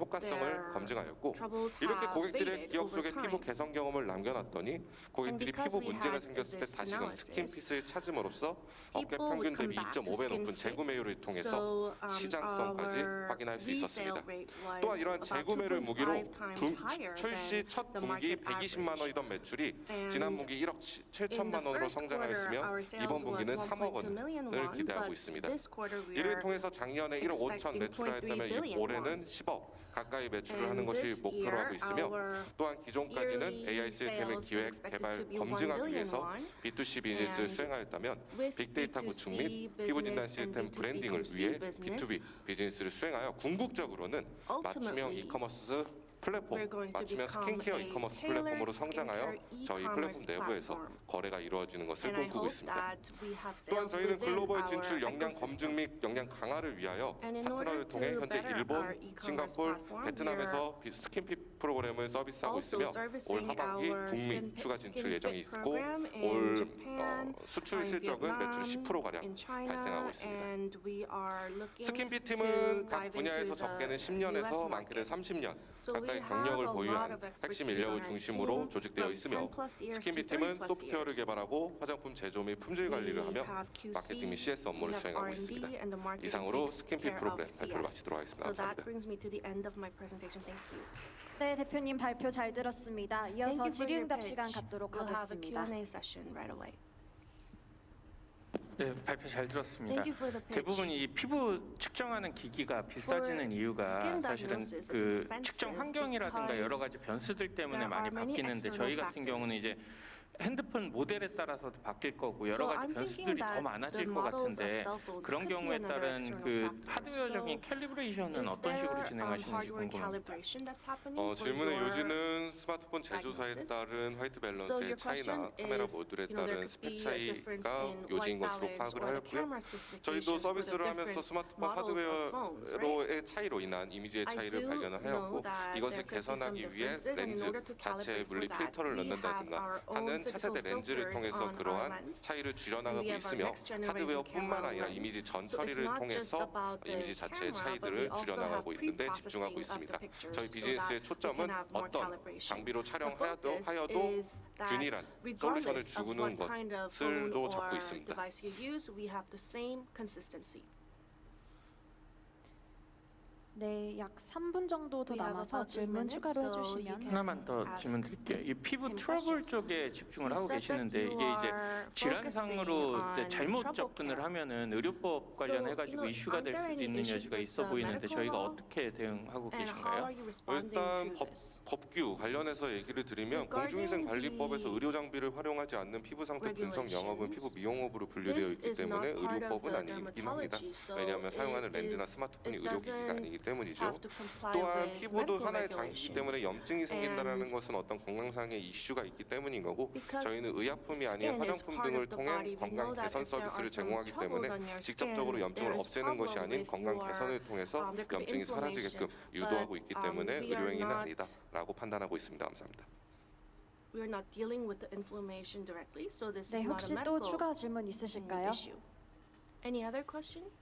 효과성을 검증하였고 이렇게 고객들의 기억 속의 피부 개선 경험 경험을 남겨놨더니 고객들이 because 피부 we 문제가 had 생겼을 때 this 다시금 analysis, 스킨핏을 찾음으로써 어깨 people would 평균 come 대비 back to 2.5배 높은 SkinFit. 재구매율을 통해서 So, 시장성까지 our 확인할 수 resale 있었습니다. rate was 또한 이러한 about 재구매를 2.5 무기로 times higher 출시 than 첫 the 분기 market 120만 average. 원이던 매출이 And 지난 분기 1억 7천만 원으로 first quarter, 성장하였으며 our sales 이번 분기는 was 3억 1.2 million 원을 won, 기대하고 but 있습니다. this quarter we 이를 are 통해서 작년에 1억 5천 expecting 매출하였다면 0.3 billion 올해는 won. 10억 가까이 매출을 And 하는 것이 this 목표로 하고 year, 있으며 our 또한 기존까지는 yearly AI 시스템의 sales 기획, is expected 개발, to be 1 검증하기 billion 위해서 won. B2C 비즈니스를 And 수행하였다면 with 빅데이터 구축 및 B2C 피부 진단 business and 시스템 B2B 브랜딩을 B2C 위해 business, B2B 비즈니스를 수행하여 궁극적으로는 맞춤형 ultimately, 이커머스 플랫폼, we're going to 맞춤형 become 스킨케어 a 이커머스 tailored 플랫폼으로 성장하여 skincare 저희 e-commerce 플랫폼 내부에서 platform. 거래가 이루어지는 것을 And I 꿈꾸고 hope 있습니다. that we have 또한 sales 저희는 within 글로벌 our 진출 역량 ecosystem. 검증 및 역량 강화를 위하여 And in 파트너를 order 통해 to 현재 better 일본, our e-commerce 싱가포르, platform, 베트남에서 스킨핏 프로그램을 서비스하고 also 있으며 올 servicing 하반기 our 북미 skin 추가 진출 fit 예정이 있고 program in 올 Japan, 수출 in 실적은 매출 Vietnam, 10%가량 in China, 발생하고 있습니다. and we are looking 스킨핏 to 팀은 각 dive 분야에서 into 적게는 the 10년에서 US 많게는 market. 30년 So we 가까이 have 경력을 a lot 보유한 of 핵심 expertise 인력을 on our 중심으로 team 조직되어 from 있으며 10 plus years to 스킨핏 30 팀은 plus 소프트웨어를 years. 개발하고 화장품 제조 및 품질 We 관리를 하며 have QC, 마케팅 및 CS 업무를 we have 수행하고 R&D, 있습니다. and the marketing 이상으로 takes 스킨핏 care 프로그램 of 발표를 CS. 마치도록 하겠습니다. So that 감사합니다. brings me to the end of my presentation. Thank you. 네, 대표님 발표 잘 들었습니다. Thank 이어서 you for your 질의응답 pitch. 시간 갖도록 We'll have a 하겠습니다. Q&A session right away. 네, 발표 잘 들었습니다. Thank you for the pitch. 대부분 이 피부 측정하는 기기가 비싸지는 이유가 skin 사실은 diagnosis, it's 그 expensive 측정 환경이라든가 because 여러 가지 변수들 때문에 there 많이 are many 바뀌는데 저희 external 같은 경우는 이제 핸드폰 모델에 따라서도 바뀔 거고 여러 So 가지 I'm 변수들이 thinking 더 that 많아질 the 것 models of 같은데 cell phones 그런 could be 경우에 another 따른 external 그 factor. 하드웨어적인 So 캘리브레이션은 is 어떤 식으로 there 진행하시는지 hardware 궁금합니다. calibration that's happening for 질문의 your 요지는 스마트폰 제조사에 diagnosis? 따른 화이트 So 밸런스의 your 차이나 question 카메라 is, 모듈에 there 따른 could 스펙 be a difference 차이가 in 요지인 white 것으로 balance 파악을 or the 하였고요. camera 저희도 specifications for the 서비스를 하면서 different 스마트폰 models of phones, right? 하드웨어로의 차이로 인한 이미지의 I 차이를 do 발견을 know 하였고 that 이것을 there could be some 개선하기 위해 differences, and in 렌즈 order to 자체에 calibrate 물리 for that, 필터를 we have 넣는다든가 our own 하는 차세대 physical 렌즈를 filters 통해서 on our 그러한 lens. 차이를 And 줄여나가고 we have our 있으며 next generation 하드웨어뿐만 camera 아니라 lens. 이미지 전 So it's 처리를 not just 통해서 about the 이미지 자체의 camera, but we 차이들을 also 줄여나가고 have 있는데 pre-processing 집중하고 of the 있습니다. pictures 저희 so 비즈니스의 that we 초점은 can have more 어떤 calibration. 장비로 The 촬영하여도 focus is that 균일한 솔루션을 regardless of 주는 what kind of phone 것을도 or 잡고 있습니다. device you use, we have the same consistency. 네, 약 3분 정도 더 We have 남아서 about 3 질문 minutes, 추가로 so you 해주시면 can 하나만 더 ask 질문 드릴게요. 이 피부 him 트러블 questions. 쪽에 집중을 He 하고 said that 계시는데 you 이게 이제 are 질환상으로 focusing 이제 on 잘못 trouble 접근을 care. 하면은 의료법 관련해가지고 이슈가 aren't 될 there 수도 any 있는 issues 여지가 with 있어 the 보이는데 medical 저희가 law? 어떻게 대응하고 And how 계신가요? are you responding 일단 to this? 법규 관련해서 얘기를 드리면 Regarding 공중위생관리법에서 the 의료 장비를 활용하지 않는 피부 상태 분석 영업은 피부 regulations, 미용업으로 분류되어 this 있기 is 때문에 not part of 의료법은 the 아니긴 합니다. dermatology, so 왜냐하면 사용하는 it 렌즈나 is- 스마트폰이 it 의료기기가 doesn't 아니기 때문이죠. have to comply 또한 with 피부도 medical 하나의 장기이기 때문에 regulations. 염증이 생긴다라는 And 것은 어떤 건강상의 이슈가 있기 때문인 거고 because 저희는 의약품이 아닌 skin is 화장품 part 등을 of the 통해 body, we 건강 know that 개선 if there 서비스를 are some 제공하기 때문에 troubles on your 직접적으로 skin, 염증을 there is 없애는 것이 problem 아닌 with 건강 your, 개선을 통해서 there could be 염증이 사라지게끔 inflammation. 유도하고 있기 But, 때문에 we are 의료행위는 not- 아니다라고 판단하고 있습니다. 감사합니다. We are not dealing with the inflammation directly, so this 네, is not a 혹시 또 medical 추가 질문 있으실까요? issue. Any other questions?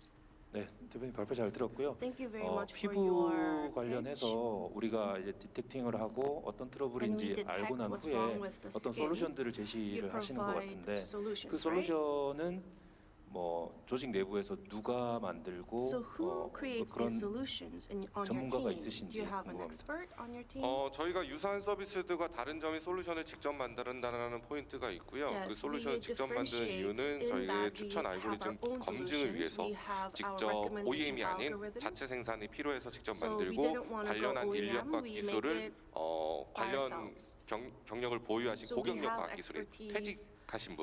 네, 대표님 발표 잘 들었고요. Thank you very much for 피부 your 관련해서 우리가 이제 디텍팅을 하고 어떤 And we 트러블인지 detect 알고 난 what's 후에 wrong with the 어떤 skin. 솔루션들을 You 제시를 하시는 것 provide 같은데 solutions, 그 right? 솔루션은 뭐 조직 내부에서 누가 만들고 So who creates 그런 these solutions on your 전문가가 team? 있으신지 Do you have an 궁금합니다. expert on your team? 저희가 유사한 서비스들과 다른 점이 솔루션을 직접 만든다는 포인트가 있고요. 그 Yes, 솔루션을 we 직접 만드는 differentiate 이유는 in 저희의 that we 추천 have 알고리즘 our own 검증을 solutions. 위해서 We have our 직접 recommendation OEM이 아닌 algorithms. 자체 생산이 필요해서 직접 So we 만들고 didn't wanna go 관련한 OEM, 인력과 we 기술을 make it 관련 ourselves. 경력을 보유하신 So we 고경력과 have 기술인 expertise 퇴직하신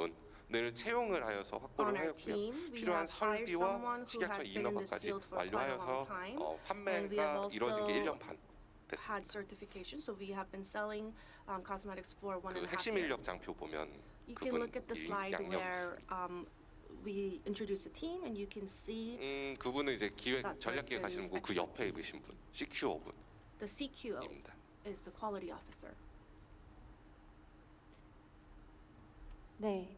분을 채용을 하여서 확보를 on our 하였고요. team. We 필요한 have hired 설비와 someone who 식약처 has been in this 인허가까지 field for quite a long 완료하여서 time. And we have 판매가 이루어진 게 1년 반 됐습니다. had certification, so we have been selling cosmetics for 1.5 그 핵심 years. 인력 장표 보면 You can look at the 그분 slide 양념 where 있습니다. we introduce a team, and you can see 그분은 이제 기획 that 전략기획 하시는 분, 그 옆에 person's 계신 분, CQO the CQO 분입니다. is the quality officer. 네.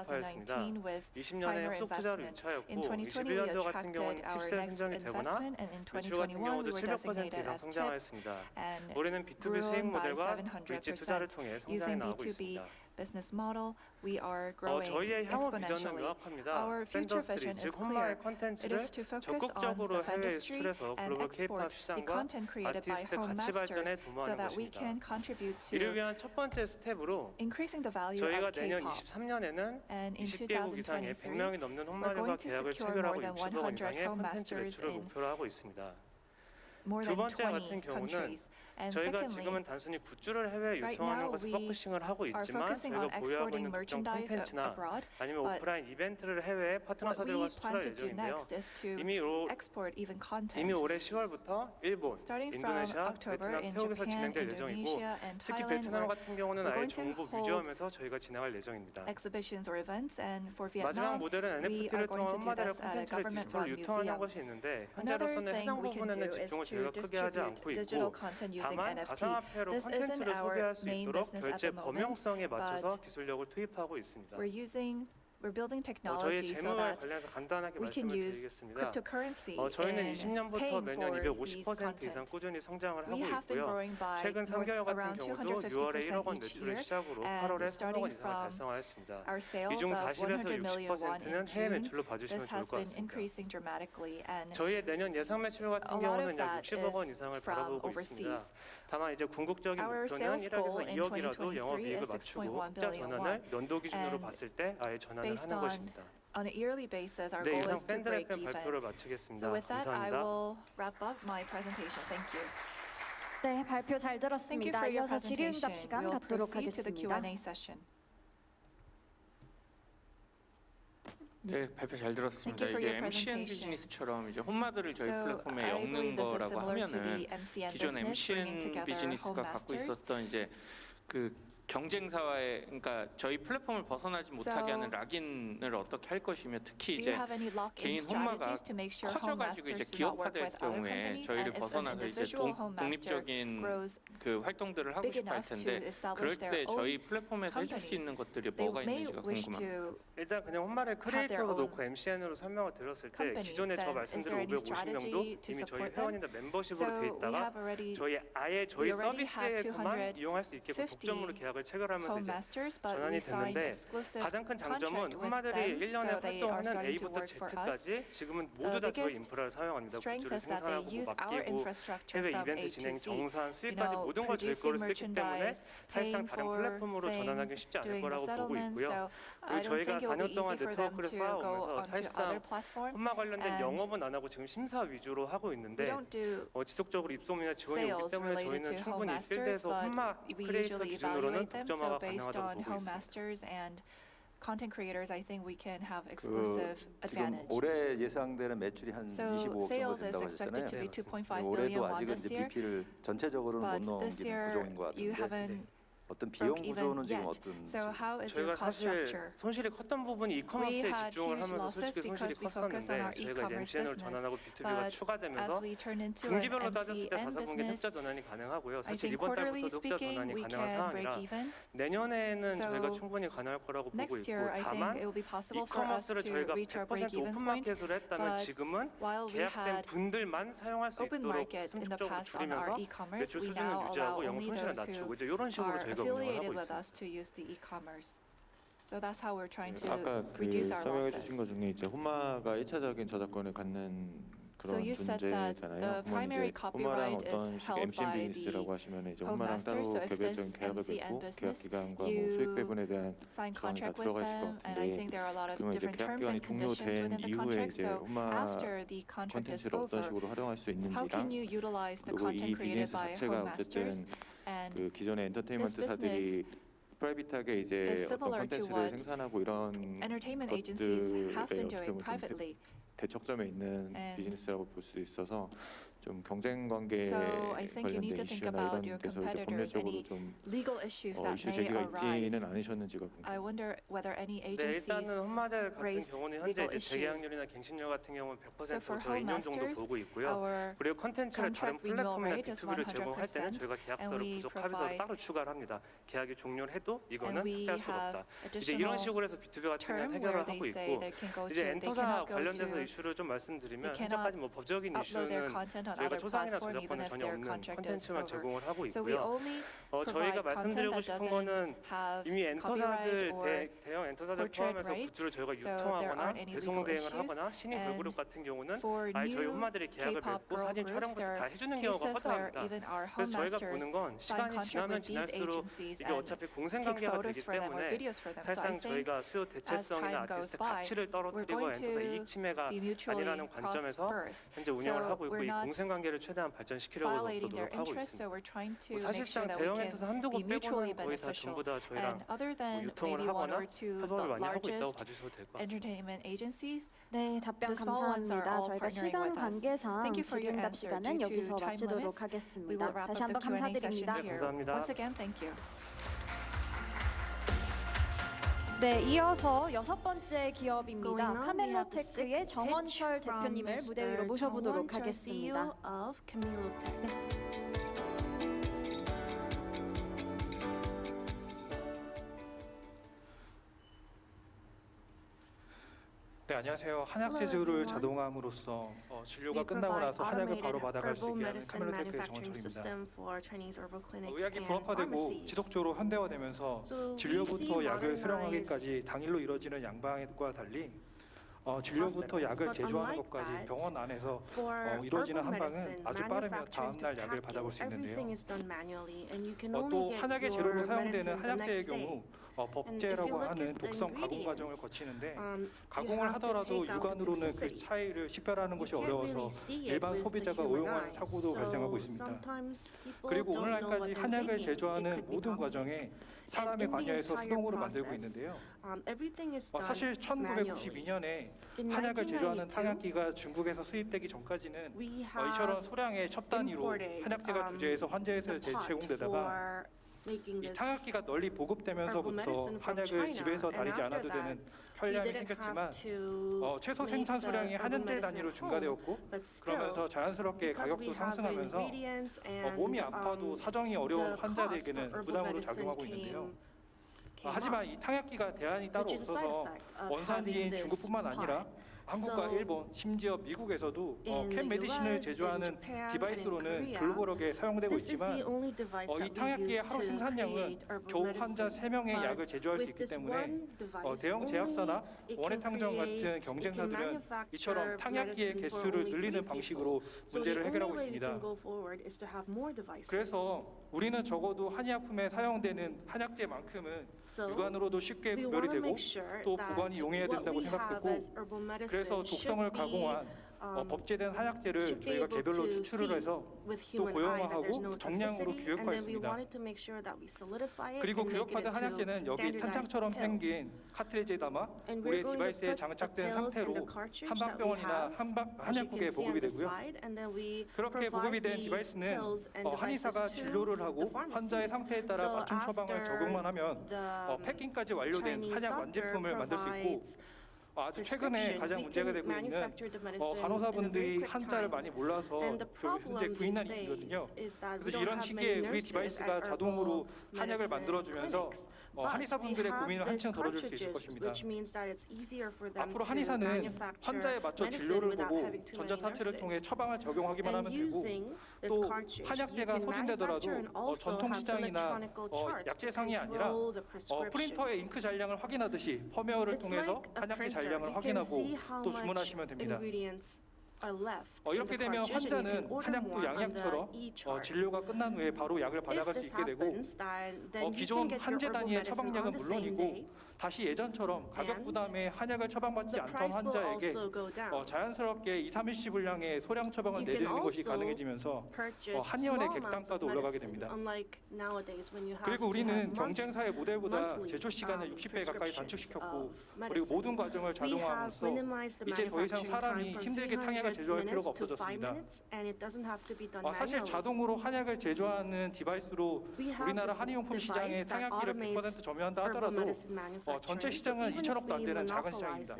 캐파였습니다. 2019 with 20년에 primer 합숙 투자로 investment. 유차였고 In 2020, we 21년도 같은 경우는 attracted our 팁스에 next 선정이 되거나 investment, and in 매출 같은 2021 we 경우도 were 700% designated 이상 as TIPS 성장하였습니다. and 올해는 B2B 수익 grown by 모델과 브릿지 투자를 700% 통해 성장해 using 나가고 B2B 있습니다. business model. We are growing 저희의 향후 비전은 exponentially. 명확합니다. Our future 팬더스트리, vision 즉 is 홈마의 clear. It 콘텐츠를 is to focus on 적극적으로 the 해외 industry 수출해서 and 글로벌 K-팝 export the 시장과 content created by 아티스트 home 가치 발전에 masters so 도모하는 that we 것입니다. can contribute 이를 to 위한 첫 번째 스텝으로 increasing the value 저희가 of 내년 K-pop. 23년에는 And in 20개국 이상의 2023, 100명이 넘는 we're 홈마들과 going to 계약을 secure 체결하고 more than 60억 원 100 이상의 home 콘텐츠 masters 매출을 in 목표로 하고 있습니다. more 두 than 번째 20 같은 경우는 countries. And 저희가 secondly, 지금은 단순히 굿즈를 해외에 right 유통하는 now 것에 we 포커싱을 하고 are 있지만 focusing 저희가 on 보유하고 exporting 있는 특정 merchandise 콘텐츠나 abroad. 아니면 but 오프라인 이벤트를 해외 What 파트너사들과 we plan 수출할 to do 예정인데요. next is to 이미 export even 이미 content. 올해 10월부터 일본, Starting from 인도네시아, October 베트남, in 태국에서 Japan, 진행될 예정이고 Indonesia, and 특히 Thailand, 베트남 we're 같은 경우는 아예 going to 정부 hold 뮤지엄에서 저희가 진행할 예정입니다. exhibitions or events, and for 마지막 Vietnam, 모델은 we NFT를 are going 통한 to do 홈마델의 this at a 콘텐츠를 government-run 디지털로 유통하는 museum. 것이 있는데 Another 현재로서는 thing 해당 we can 부분에는 do is 집중을 to 저희가 크게 하지 distribute 않고 digital 있고 content using 다만 NFT. 가상화폐로 This isn't 콘텐츠를 our 소비할 수 main 있도록 business at 결제 the moment, 범용성에 맞춰서 but 기술력을 투입하고 있습니다. we're building 저희의 technology so 재무에 that 관련해서 간단하게 we can 말씀을 use 드리겠습니다. cryptocurrency 저희는 in 20년부터 paying 매년 for these 250% 이상 content. 꾸준히 성장을 We 하고 have been 있고요. growing by 최근 3개월 같은 around 경우도 6월에 1억 원 250% each 매출을 year, 시작으로 and 8월에 3억 원 starting 이상을 from 달성하였습니다. our sales 이중 of 40에서 100 million won 60%는 in 해외 June. 매출로 봐주시면 This 좋을 has 것 been 같습니다. increasing dramatically, and 저희의 내년 예상 매출 같은 a lot 경우는 of 약 that 60억 원 is 이상을 from 바라보고 있습니다. overseas. 다만 이제 궁극적인 Our 목표는 sales 1억에서 goal in 2억이라도 2023 영업이익을 is 맞추고 6.1 흑자 billion 전환을 won. 연도 기준으로 And 봤을 때 아예 전환을 based 하는 on 것입니다. on a yearly basis, our 네, goal 이상 is to 팬들 break FM even. 발표를 마치겠습니다. So with that, I 감사합니다. will wrap up my presentation. Thank you. 네, 발표 잘 Thank you 들었습니다. for your 이어서 질의응답 presentation. 시간 We'll 갖도록 proceed to the 하겠습니다. Q&A session. 네, 발표 잘 들었습니다. Thank you for 이게 your MCN presentation. 비즈니스처럼 이제 홈마들을 저희 So 플랫폼에 I 엮는 believe this is 거라고 similar to 하면은 the MCN 기존 business, bringing MCN together 비즈니스가 home 갖고 masters. 있었던 이제 그 경쟁사와의 그러니까 저희 플랫폼을 벗어나지 못하게 하는 락인을 어떻게 할 것이며 특히 Do 이제 you have any lock-in 개인 홈마가 strategies to make sure home 커져가지고 이제 masters do not work 기업화될 with other 경우에 companies? 저희를 And if an 벗어나서 이제 individual home master 독립적인 grows 그 활동들을 하고 big 싶어 할 enough to 텐데 그럴 establish 때 their 저희 own 플랫폼에서 해줄 수 company, 있는 것들이 they 뭐가 may 있는지가 wish 궁금합니다. to 일단 그냥 홈마를 크리에이터로 own 놓고 MCN으로 설명을 드렸을 때 company, 기존에 저 then is 말씀드린 there any 550명도 strategy to 이미 저희 support them? 회원이나 멤버십으로 돼 So we 있다가 have already 저희 아예 저희 we already have 서비스에서만 이용할 수 있게끔 250 독점으로 계약을 체결하면서 home 이제 masters, but 전환이 we signed 됐는데 exclusive 가장 큰 장점은 contract with 홈마들이 them, 1년에 so they are 활동하는 starting to A부터 work for us. Z까지 지금은 모두 The 다 저희 biggest 인프라를 사용합니다. strength 굿즈를 is that they 생산하고 use our 맡기고 infrastructure 해외 from 이벤트 A 진행, to Z. 정산, You 수익까지 know, 모든 걸 저희 거를 producing 쓰기 때문에 merchandise, 사실상 paying 다른 for 플랫폼으로 전환하기 things, 쉽지 않을 doing the 거라고 보고 settlements. 있고요. So 그리고 I don't 저희가 think it will 4년 be 동안 easy for them 네트워크를 to go 쌓아오면서 onto 사실상 other platform. 홈마 관련된 And 영업은 안 하고 지금 심사 위주로 하고 We 있는데 don't do 지속적으로 입소문이나 지원이 오기 sales 때문에 related 저희는 to home 충분히 masters, 필드에서 홈마 but we 크리에이터 usually 기준으로는 evaluate them. So 독점화가 based 가능하다고 on 보고 home 있습니다. masters and content creators, I think we can have 그 exclusive 지금 advantage. 올해 예상되는 매출이 한 So 25억 정도 sales is 된다고 expected to 하셨잖아요. be 2.5 올해도 billion won 아직은 this 이제 year, BP를 전체적으로는 못 but this 넘기는 year 구조인 것 you 같은데 haven't 어떤 비용 broke 구조는 even 지금 yet. 어떤지. So how is 저희가 your cost 사실 structure? 손실이 컸던 부분이 We 이커머스에 had 집중을 huge 하면서 losses 솔직히 손실이 because we focus on 컸었는데 저희가 our 이제 e-commerce MCN으로 business. 전환하고 B2B가 But as 추가되면서 we turn into an 분기별로 따졌을 때 MCN 4분기 business, 흑자 전환이 가능하고요. I 사실 think 이번 quarterly 달부터도 흑자 speaking, 전환이 we 가능한 can break 상황이라 even. 내년에는 So 저희가 충분히 가능할 거라고 보고 Next 있고 year, I think 다만 it will be possible for us 이커머스를 to 저희가 reach our 100% break-even point. 오픈마켓으로 했다면 But 지금은 while we 계약된 had 분들만 사용할 수 open 있도록 market in the 함축적으로 past on our 줄이면서 e-commerce, 매출 we 수준을 now 유지하고 allow 영업 only 손실을 those 낮추고 who 이제 이런 식으로 are 저희가 운영을 affiliated 하고 with 있습니다. us to use the e-commerce. So that's how we're trying to 아까 그 reduce our 설명해 losses. 주신 것 중에 이제 홈마가 1차적인 저작권을 갖는 So 그런 you said that 존재잖아요. the 그러면 primary 이제 홈마랑 copyright is 어떤 식의 held MCN by 비즈니스라고 the 하시면 이제 home 홈마랑 따로 master. So if 개별적인 this 계약을 MCN 맺고 계약 business, 기간과 뭐 you 수익 배분에 대한 sign 조항이 다 contract with 들어가 있을 것 them, and I 같은데 think there are a lot of 그러면 이제 different 계약 terms 기간이 and conditions 종료된 within the 이후에 contract. 이제 So 홈마 after the contract is 콘텐츠를 어떤 over, 식으로 활용할 수 how can 있는지랑 you utilize the 그리고 이 content created 비즈니스 by 자체가 home 어쨌든 masters? And 그 기존의 엔터테인먼트사들이 프라이빗하게 이제 is 어떤 similar to 콘텐츠를 what 생산하고 이런 entertainment agencies have 것들에 been 어떻게 doing 보면 좀 privately. 대척점에 있는 And 비즈니스라고 볼 수도 있어서 좀 경쟁 관계에 So I think you need 관련된 to think 이슈나 about 이런 your 데서 이제 competitors, 법률적으로 any 좀 legal issues that 이슈 may 제기가 있지는 arise. 않으셨는지가 I 궁금해요. wonder whether any 네, agencies 일단은 홈마델 같은 raised 경우는 현재 legal 이제 issues. 재계약률이나 갱신률 같은 경우는 So 100% for 저희 2년 정도 Homemasters, 보고 있고요. our 그리고 컨텐츠를 다른 contract renewal 플랫폼이나 rate is B2B를 제공할 때는 100%, 저희가 and 계약서를 we 부속 합의서를 provide 따로 추가를 합니다. 계약이 종료를 해도 이거는 and we 삭제할 수가 have 없다. 이제 이런 additional 식으로 해서 B2B 같은 경우는 term 해결을 where 하고 they say 있고 they can go 이제 to, they 엔터사 cannot go 관련돼서 to, 이슈를 좀 말씀드리면 they cannot 현재까지 뭐 법적인 upload their 이슈는 content on 저희가 other 초상이나 platform even 저작권은 if 전혀 their 없는 contract is 콘텐츠만 over. 제공을 하고 So we 있고요. only 저희가 provide content 말씀드리고 that 싶은 doesn't 거는 have 이미 엔터사들 copyright or 대형 엔터사들 portrait 포함해서 rights, 굿즈를 저희가 so there 유통하거나 aren't any 배송 legal 대행을 issues. 하거나 신인 And 걸그룹 같은 경우는 for 아예 저희 new 홈마들이 계약을 K-pop 맺고 girl 사진 groups, 촬영부터 there 다 are 해주는 경우가 cases where 허다합니다. even our 그래서 저희가 homemasters 보는 건 sign 시간이 contract 지나면 with these 지날수록 agencies 이게 and 어차피 공생 take 관계가 photos 되기 for them or 때문에 videos for them. So I 사실상 think 저희가 수요 as 대체성이나 time goes 아티스트 by, 가치를 we're 떨어뜨리고 going 엔터사 to 이익 침해가 be mutually 아니라는 관점에서 prosperous. 현재 운영을 So 하고 있고 we're 이 not 공생 관계를 최대한 발전시키려고 violating their 노력하고 interests, so 있습니다. we're trying to 뭐 make sure 사실상 that we 대형 can 엔터사 한두 be 곳 mutually 빼고는 거의 다 beneficial. 전부 다 저희랑 And other than 유통을 maybe one 하거나 or two, the 협업을 많이 하고 있다고 largest 봐주셔도 될 것 같습니다. entertainment agencies, 네, 답변 the small ones are 감사합니다. all 저희가 partnering 시간 with us. 관계상 Thank you for your 질의응답 answer. 시간은 Due to 여기서 time 마치도록 limits, we 하겠습니다. will wrap 다시 up 한번 the Q&A session 감사드립니다. here. 감사합니다. Once again, thank you. 네, 이어서 여섯 번째 기업입니다. Going on, we have the 카멜로테크의 sixth 정원철 pitch from 대표님을 무대 위로 Mr. 모셔보도록 정원철 하겠습니다. CEO of Camilotech. 네, 안녕하세요. 한약 제조를 자동화함으로써 진료가 끝나고 나서 한약을 바로 받아갈 수 있게 하는 카멜로테크의 정원철입니다. 의학이 부합화되고 지속적으로 현대화되면서 진료부터 약을 수령하기까지 당일로 이루어지는 양방과 달리 진료부터 약을 제조하는 것까지 병원 안에서 이루어지는 한방은 아주 빠르며 다음 날 약을 받아볼 수 있는데요. 또 한약의 재료로 사용되는 한약재의 경우 법제라고 하는 독성 가공 과정을 거치는데 가공을 하더라도 육안으로는 그 차이를 식별하는 것이 어려워서 일반 소비자가 오용하는 사고도 발생하고 있습니다. 그리고 오늘날까지 한약을 제조하는 모든 과정에 사람의 관여에서 수동으로 만들고 있는데요. 사실 1992년에 한약을 제조하는 탕약기가 중국에서 수입되기 전까지는 이처럼 소량의 첩 단위로 한약재가 주재해서 환자에게 제공되다가 이 탕약기가 널리 보급되면서부터 한약을 집에서 다리지 않아도 되는 편리함이 생겼지만 최소 생산 수량이 한연제 단위로 증가되었고 그러면서 자연스럽게 가격도 상승하면서 몸이 아파도 사정이 어려운 환자들에게는 부담으로 작용하고 있는데요. 하지만 이 탕약기가 대안이 따로 없어서 원산지인 중국뿐만 아니라 한국과 일본, 심지어 미국에서도 캔 메디신을 제조하는 디바이스로는 글로벌하게 사용되고 있지만 이 탕약기의 하루 생산량은 겨우 환자 3명의 약을 제조할 수 있기 때문에 대형 제약사나 원예탕정 같은 경쟁사들은 이처럼 탕약기의 개수를 늘리는 방식으로 문제를 해결하고 있습니다. 그래서 우리는 적어도 한의약품에 사용되는 한약재만큼은 육안으로도 쉽게 구별이 되고 또 보관이 용이해야 된다고 생각했고 그래서 독성을 가공한 법제된 한약재를 저희가 개별로 추출을 해서 또 고형화하고 정량으로 규격화했습니다. 그리고 규격화된 한약재는 여기 탄창처럼 생긴 카트리지에 담아 우리의 디바이스에 장착된 상태로 한방병원이나 한약국에 보급이 되고요. 그렇게 보급이 된 디바이스는 한의사가 진료를 하고 환자의 상태에 따라 맞춤 처방을 적용만 하면 패킹까지 완료된 한약 완제품을 만들 수 있고 아주 최근에 가장 문제가 되고 있는 간호사분들이 한자를 많이 몰라서 현재 구인난이 있거든요. 그래서 이런 시기에 우리 디바이스가 자동으로 한약을 만들어주면서 한의사분들의 고민을 한층 덜어줄 수 있을 것입니다. 앞으로 한의사는 환자에 맞춰 진료를 보고 전자타치를 통해 처방을 적용하기만 하면 되고 또 한약재가 소진되더라도 전통시장이나 약재상이 아니라 프린터의 잉크 잔량을 확인하듯이 펌웨어를 통해서 한약재 잔량을 확인하고 또 주문하시면 됩니다. 이렇게 되면 환자는 한약도 양약처럼 진료가 끝난 후에 바로 약을 받아갈 수 있게 되고 기존 한재 단위의 처방량은 물론이고 다시 예전처럼 가격 부담에 한약을 처방받지 않던 환자에게 자연스럽게 2, 3일치 분량의 소량 처방을 내리는 것이 가능해지면서 한의원의 객단가도 올라가게 됩니다. 그리고 우리는 경쟁사의 모델보다 제조 시간을 60배 가까이 단축시켰고 그리고 모든 과정을 자동화함으로써 이제 더 이상 사람이 힘들게 탕약을 한약을 제조할 필요가 없어졌습니다. 사실 자동으로 한약을 제조하는 디바이스로 우리나라 한의용품 시장의 탕약기를 100% 점유한다 하더라도 전체 시장은 2천억도 안 되는 작은 시장입니다.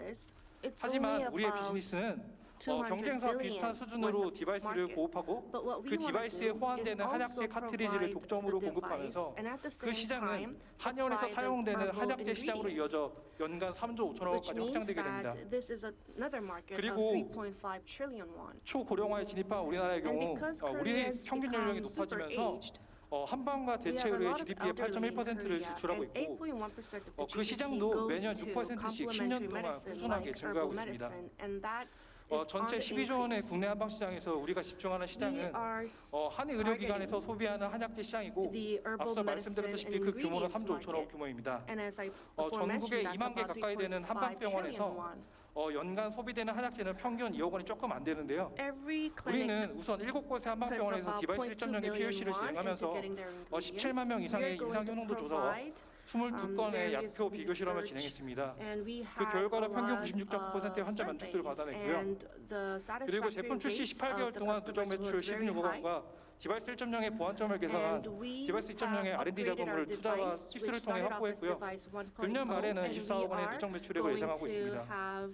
하지만 우리의 비즈니스는 경쟁사와 비슷한 수준으로 디바이스를 고급하고 그 디바이스에 호환되는 한약재 카트리지를 독점으로 공급하면서 그 시장은 한의원에서 사용되는 한약재 시장으로 이어져 연간 3조 5천억 원까지 확장되게 됩니다. 그리고 초고령화에 진입한 우리나라의 경우 우리의 평균 연령이 높아지면서 한방과 대체의료의 GDP의 8.1%를 지출하고 있고 그 시장도 매년 6%씩 10년 동안 꾸준하게 증가하고 있습니다. 전체 12조 원의 국내 한방 시장에서 우리가 집중하는 시장은 한의 의료기관에서 소비하는 한약재 시장이고 앞서 말씀드렸다시피 그 규모는 3조 5천억 규모입니다. 전국에 2만 개 가까이 되는 한방병원에서 연간 소비되는 한약재는 평균 2억 원이 조금 안 되는데요. 우리는 우선 7곳의 한방병원에서 디바이스 1.0의 POC를 진행하면서 17만 명 이상의 임상 효능도 조사와 22건의 약효 비교 실험을 진행했습니다. 그 결과로 평균 96.9%의 환자 만족도를 받아냈고요. 그리고 제품 출시 18개월 동안 누적 매출 16억 원과 디바이스 1.0의 보안점을 개선한 디바이스 2.0의 R&D 자금을 투자와 팁스를 통해 확보했고요. 금년 말에는 24억 원의 누적 매출액을 예상하고 있습니다.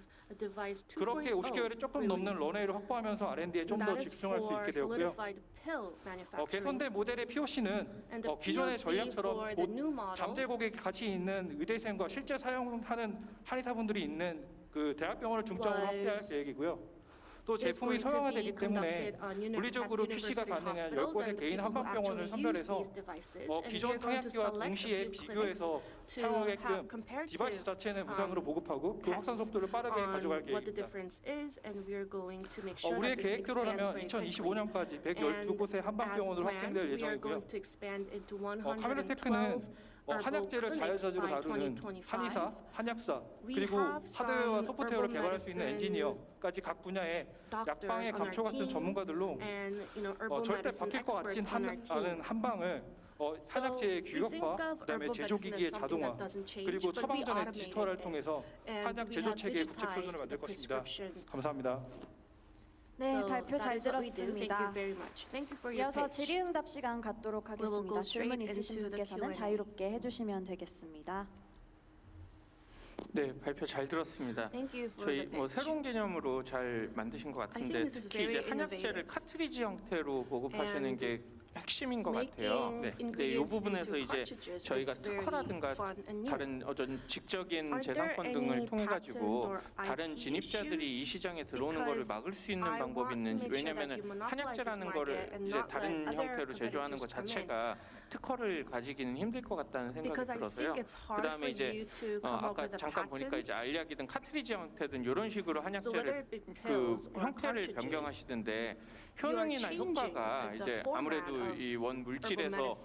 그렇게 50개월이 조금 넘는 런웨이를 확보하면서 R&D에 좀 더 집중할 수 있게 되었고요. 개선된 모델의 POC는 기존의 전략처럼 곧 잠재 고객이 같이 있는 의대생과 실제 사용하는 한의사분들이 있는 그 대학병원을 중점으로 확대할 계획이고요. 또 제품이 소형화되기 때문에 물리적으로 QC가 가능한 10곳의 개인 한방병원을 선별해서 기존 탕약기와 동시에 비교해서 사용하게끔 디바이스 자체는 무상으로 보급하고 그 확산 속도를 빠르게 가져갈 계획입니다. 우리의 계획대로라면 2025년까지 112곳의 한방병원으로 확장될 예정이고요. 카메라테크는 한약재를 자유자재로 다루는 한의사, 한약사, 그리고 하드웨어와 소프트웨어를 개발할 수 있는 엔지니어까지 각 분야의 약방의 감초 같은 전문가들로 절대 바뀔 것 같진 않은 한방을 한약재의 규격화, 그다음에 제조기기의 자동화, 그리고 처방전의 디지털화를 통해서 한약 제조 체계의 국제 표준을 만들 것입니다. 감사합니다. 네, 발표 잘 들었습니다. 이어서 질의응답 시간 갖도록 하겠습니다. 질문 있으신 분께서는 자유롭게 해주시면 되겠습니다. 네, 발표 잘 들었습니다. 저희 새로운 개념으로 잘 만드신 것 같은데 특히 이제 한약재를 카트리지 형태로 보급하시는 게 핵심인 것 같아요. 네, 이 부분에서 이제 저희가 특허라든가 다른 어떤 직접적인 재산권 등을 통해 가지고 다른 진입자들이 이 시장에 들어오는 것을 막을 수 있는 방법이 있는지, 왜냐하면 한약재라는 거를 이제 다른 형태로 제조하는 것 자체가 특허를 가지기는 힘들 것 같다는 생각이 들어서요. 그다음에 이제 아까 잠깐 보니까 이제 알약이든 카트리지 형태든 이런 식으로 한약재를 그 형태를 변경하시던데 효능이나 효과가 이제 아무래도 이 원 물질에서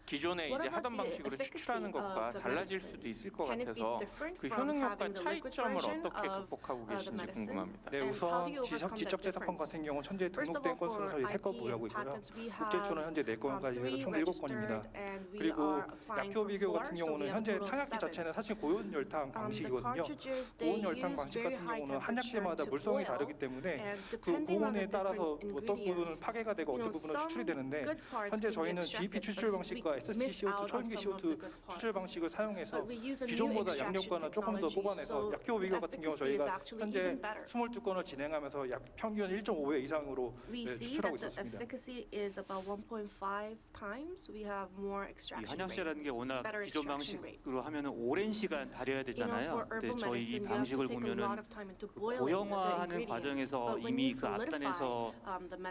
기존에 이제 하던 방식으로 추출하는 것과 달라질 수도 있을 것 같아서 그 효능 효과 차이점을 어떻게 극복하고 계신지 궁금합니다. 네, 우선 지적재산권 같은 경우 현재 등록된 건 순서히 3건 보유하고 있고요. 국제초는 현재 4건까지 해서 총 7건입니다. 그리고 약효 비교 같은 경우는 현재 탕약기 자체는 사실 고온열탕 방식이거든요. 고온열탕 방식 같은 경우는 한약재마다 물성이 다르기 때문에 그 고온에 따라서 어떤 부분은 파괴가 되고 어떤 부분은 추출이 되는데 현재 저희는 GEP 추출 방식과 SCCO2 초임기 CO2 추출 방식을 사용해서 기존보다 양력과는 조금 더 뽑아내서 약효 비교 같은 경우 저희가 현재 22건을 진행하면서 약 평균 1.5배 이상으로 추출하고 있었습니다. 이 한약재라는 게 워낙 기존 방식으로 하면은 오랜 시간 다려야 되잖아요. 근데 저희 이 방식을 보면은 고형화하는 과정에서 이미 그 앞단에서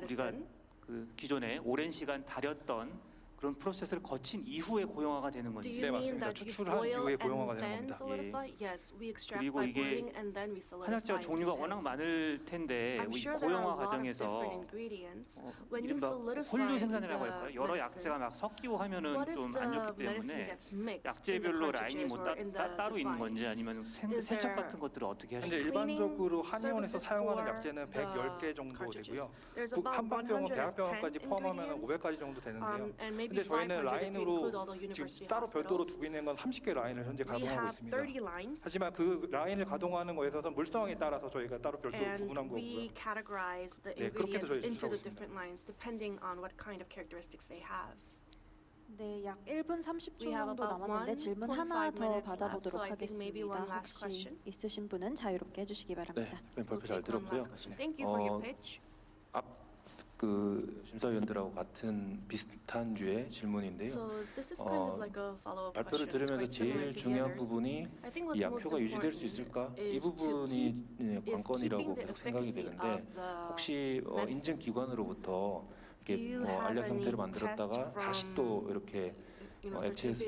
우리가 그 기존에 오랜 시간 다렸던 그런 프로세스를 거친 이후에 고형화가 되는 건지. 네, 맞습니다. 추출한 이후에 고형화가 되는 겁니다. 그리고 이게 한약재가 종류가 워낙 많을 텐데 이 고형화 과정에서 이른바 홀류 생산이라고 할까요? 여러 약재가 막 섞이고 하면은 좀 안 좋기 때문에 약재별로 라인이 뭐 따로 있는 건지 아니면 세척 같은 것들을 어떻게 하시나요? 현재 일반적으로 한의원에서 사용하는 약재는 110개 정도 되고요. 한방병원, 대학병원까지 포함하면 500가지 정도 되는데요. 현재 저희는 500 if you include all 라인으로 the 지금 university 따로 별도로 hospitals. 두고 있는 건 30개 라인을 현재 We 가동하고 have 있습니다. 30 lines. 하지만 그 라인을 가동하는 거에 있어서 물성에 따라서 저희가 따로 별도로 And 구분한 거고요. we categorize the 네, 그렇게 해서 ingredients 저희 into the 수출하고 different lines depending on what kind of characteristics they have. 네, 약 1분 30초 We have 정도 about 남았는데 질문 1.45 하나 더 minutes left, 받아보도록 so I think maybe one 하겠습니다. last 혹시 question. 있으신 분은 자유롭게 해주시기 네, 바랍니다. 발표 We'll 잘 take one 들었고요. last question. Thank you for your 어, pitch. 그 심사위원들하고 같은 비슷한 류의 질문인데요. So this is kind of like a follow-up 발표를 question. It's 들으면서 quite similar 제일 to the 중요한 others. 부분이 I think 이 what's most 약효가 유지될 수 important 있을까? 이 is to 부분이 관건이라고 keeping the 계속 생각이 efficacy 되는데 of the 혹시 medicine. 인증 기관으로부터 Do 이렇게 you 뭐 have 알약 any 형태로 test 만들었다가 다시 from, 또 이렇게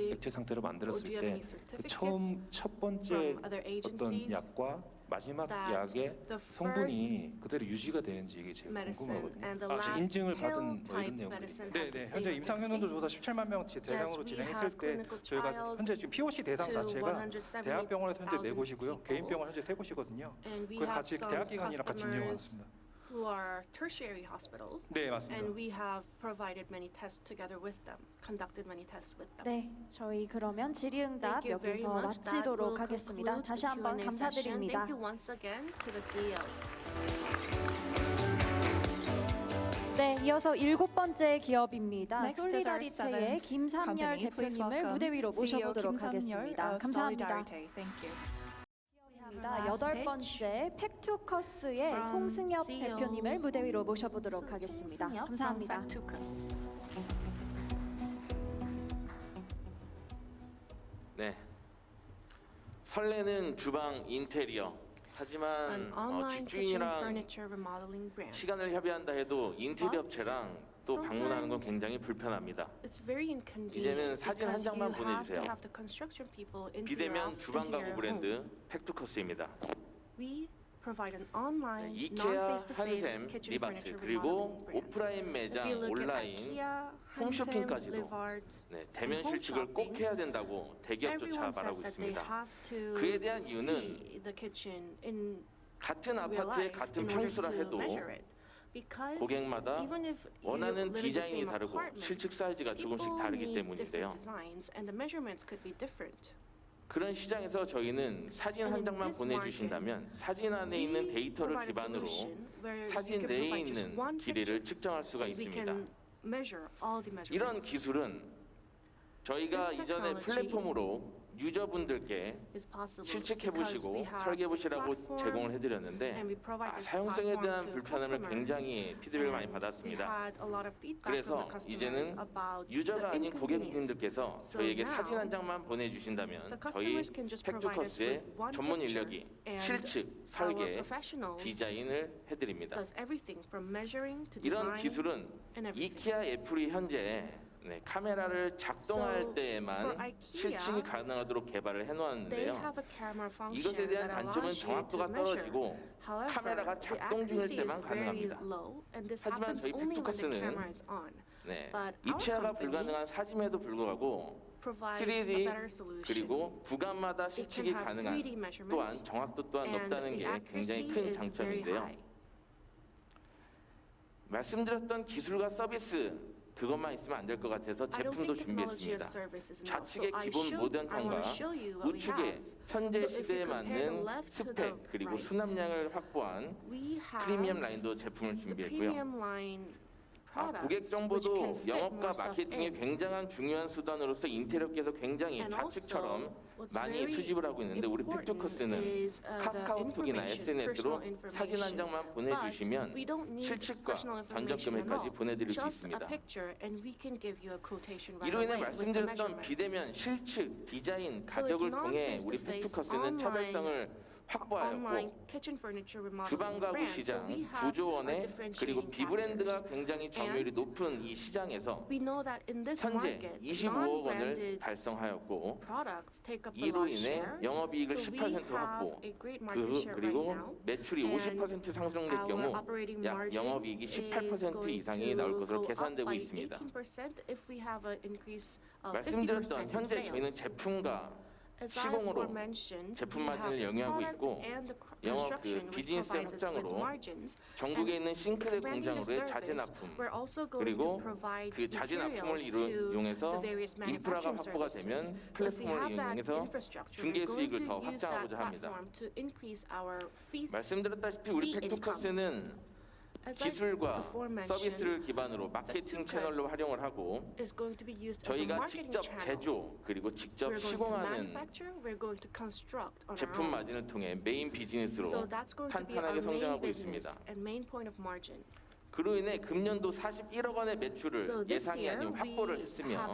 액체 상태로 or do 만들었을 you have 때 any 그 certificates 첫 번째 from other 어떤 agencies 약과 마지막 that 약의 the 성분이 그대로 유지가 되는지 이게 제일 medicine 궁금하거든요. and the 혹시 last 인증을 pill 받은 뭐 이런 type 내용들이 medicine 네, has 네. the 현재 same 임상 efficacy? 현황도 조사 17만 명 대상으로 we 진행했을 have 때 clinical 저희가 trials 현재 지금 POC 대상 to 자체가 170,000 대학병원에서 현재 네 곳이고요. people. 개인 병원 현재 세 곳이거든요. And we 그래서 have 같이 some 대학기관이랑 같이 인증을 customers 받습니다. who are tertiary hospitals. 네, 맞습니다. And we have provided many tests together with them, conducted many tests with them. 네, 저희 그러면 질의응답 Thank you very 여기서 much. That will 마치도록 하겠습니다. conclude 다시 the 한번 Q&A session. 감사드립니다. Thank you once again to the CEO. 네, 이어서 7번째 기업입니다. Next is our 솔리다리테의 seventh 김삼열 company. Please 대표님을 welcome 무대 위로 CEO 모셔보도록 Kim Sam-yeol 하겠습니다. of 감사합니다. Solidarity. Thank you. 여덟 번째 팩투커스의 송승엽 대표님을 무대 위로 모셔보도록 하겠습니다. 감사합니다. 네. 설레는 주방 인테리어. 하지만 집주인이랑 시간을 협의한다 해도 인테리어 업체랑 또 방문하는 건 굉장히 불편합니다. 이제는 사진 한 장만 보내주세요. 비대면 주방 가구 브랜드 팩투커스입니다. 이케아, 한샘, 리바트 그리고 오프라인 매장, 온라인, 홈쇼핑까지도 대면 실측을 꼭 해야 된다고 대기업조차 말하고 있습니다. 그에 대한 이유는 같은 아파트의 같은 평수라 해도 고객마다 원하는 디자인이 다르고 실측 사이즈가 조금씩 다르기 때문인데요. 그런 시장에서 저희는 사진 한 장만 보내주신다면 사진 안에 있는 데이터를 기반으로 사진 내에 있는 길이를 측정할 수가 있습니다. 이런 기술은 저희가 이전에 플랫폼으로 유저분들께 실측해보시고 설계해보시라고 제공을 해드렸는데 사용성에 대한 불편함을 굉장히 피드백을 많이 받았습니다. 그래서 이제는 유저가 아닌 고객님들께서 저희에게 사진 한 장만 보내주신다면 저희 팩투커스의 전문 인력이 실측, 설계, 디자인을 해드립니다. 이런 기술은 이케아 애플이 현재 카메라를 작동할 때에만 실측이 가능하도록 개발을 해놓았는데요. 이것에 대한 단점은 정확도가 떨어지고 카메라가 작동 중일 때만 가능합니다. 하지만 저희 팩투커스는 입체화가 불가능한 사진에도 불구하고 3D 그리고 구간마다 실측이 가능한 또한 정확도 또한 높다는 게 굉장히 큰 장점인데요. 말씀드렸던 기술과 서비스 그것만 있으면 안 될 것 같아서 제품도 준비했습니다. 좌측의 기본 모던함과 우측의 현재 시대에 맞는 스펙 그리고 수납량을 확보한 프리미엄 라인도 제품을 준비했고요. 고객 정보도 영업과 마케팅의 굉장한 중요한 수단으로서 인테리어께서 굉장히 좌측처럼 많이 수집을 하고 있는데 우리 팩투커스는 카카오톡이나 SNS로 사진 한 장만 보내주시면 실측과 견적 금액까지 보내드릴 수 있습니다. 이로 인해 말씀드렸던 비대면 실측, 디자인, 가격을 통해 우리 팩투커스는 차별성을 확보하였고 주방 가구 시장, 구조원의 그리고 비브랜드가 굉장히 점유율이 높은 이 시장에서 현재 25억 원을 달성하였고 이로 인해 영업이익을 18% 확보 그리고 매출이 50% 상승될 경우 약 영업이익이 18% 이상이 나올 것으로 계산되고 있습니다. 말씀드렸던 현재 저희는 제품과 시공으로 제품 마진을 영위하고 있고 영업 비즈니스 확장으로 전국에 있는 싱크대 공장으로의 자재 납품 그리고 그 자재 납품을 이용해서 인프라가 확보가 되면 플랫폼을 이용해서 중개 수익을 더 확장하고자 합니다. 말씀드렸다시피 우리 팩토커스는 기술과 서비스를 기반으로 마케팅 채널로 활용을 하고 저희가 직접 제조 그리고 직접 시공하는 제품 마진을 통해 메인 비즈니스로 탄탄하게 성장하고 있습니다. 그로 인해 금년도 41억 원의 매출을 예상이 아닌 확보를 했으며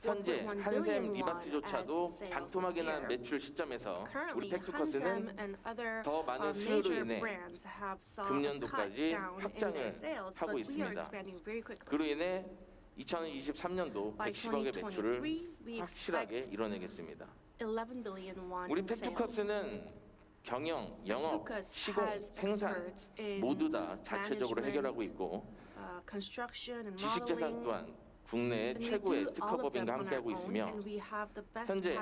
현재 한샘 리바트조차도 반토막이 난 매출 시점에서 우리 팩토커스는 더 많은 수요로 인해 금년도까지 확장을 하고 있습니다. 그로 인해 2023년도 110억의 매출을 확실하게 이뤄내겠습니다. 우리 팩토커스는 경영, 영업, 시공, 생산 모두 다 자체적으로 해결하고 있고 지식재산 또한 국내 최고의 특허법인과 함께하고 있으며 현재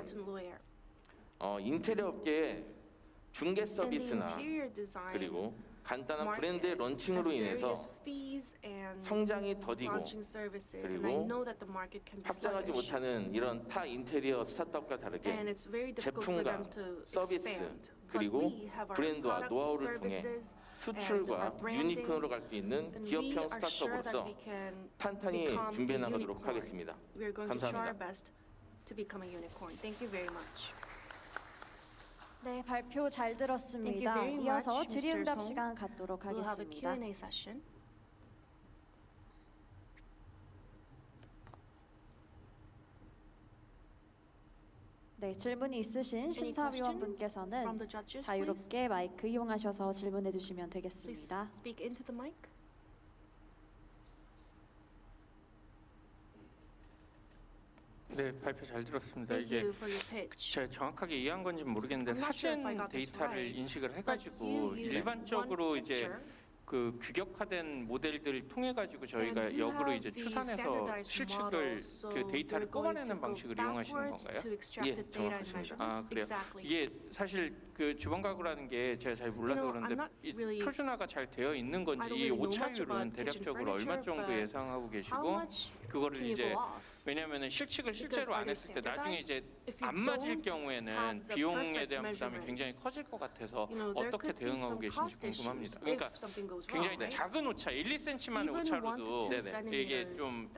인테리어 업계의 중개 서비스나 그리고 간단한 브랜드의 런칭으로 인해서 성장이 더디고 그리고 확장하지 못하는 이런 타 인테리어 스타트업과 다르게 제품과 서비스 그리고 브랜드와 노하우를 통해 수출과 유니콘으로 갈 수 있는 기업형 스타트업으로서 탄탄히 준비해 나가도록 하겠습니다. 감사합니다. 네, 발표 잘 들었습니다. 이어서 질의응답 시간 갖도록 하겠습니다. 네, 질문이 있으신 심사위원분께서는 자유롭게 마이크 이용하셔서 질문해 주시면 되겠습니다. 네, 발표 잘 들었습니다. 이게 제가 정확하게 이해한 건지 모르겠는데 사진 데이터를 인식을 해가지고 일반적으로 이제 그 규격화된 모델들을 통해 가지고 저희가 역으로 이제 추산해서 실측을 그 데이터를 뽑아내는 방식을 이용하시는 건가요? 예, 정확하십니다. 아, 그래요. 이게 사실 그 주방 가구라는 게 제가 잘 몰라서 그런데 이 표준화가 잘 되어 있는 건지 이 오차율은 대략적으로 얼마 정도 예상하고 계시고 그거를 이제 왜냐하면 실측을 실제로 안 했을 때 나중에 이제 안 맞을 경우에는 비용에 대한 부담이 굉장히 커질 것 같아서 어떻게 대응하고 계신지 궁금합니다. 그러니까 굉장히 작은 오차, 1, 2cm만의 오차로도 이게 좀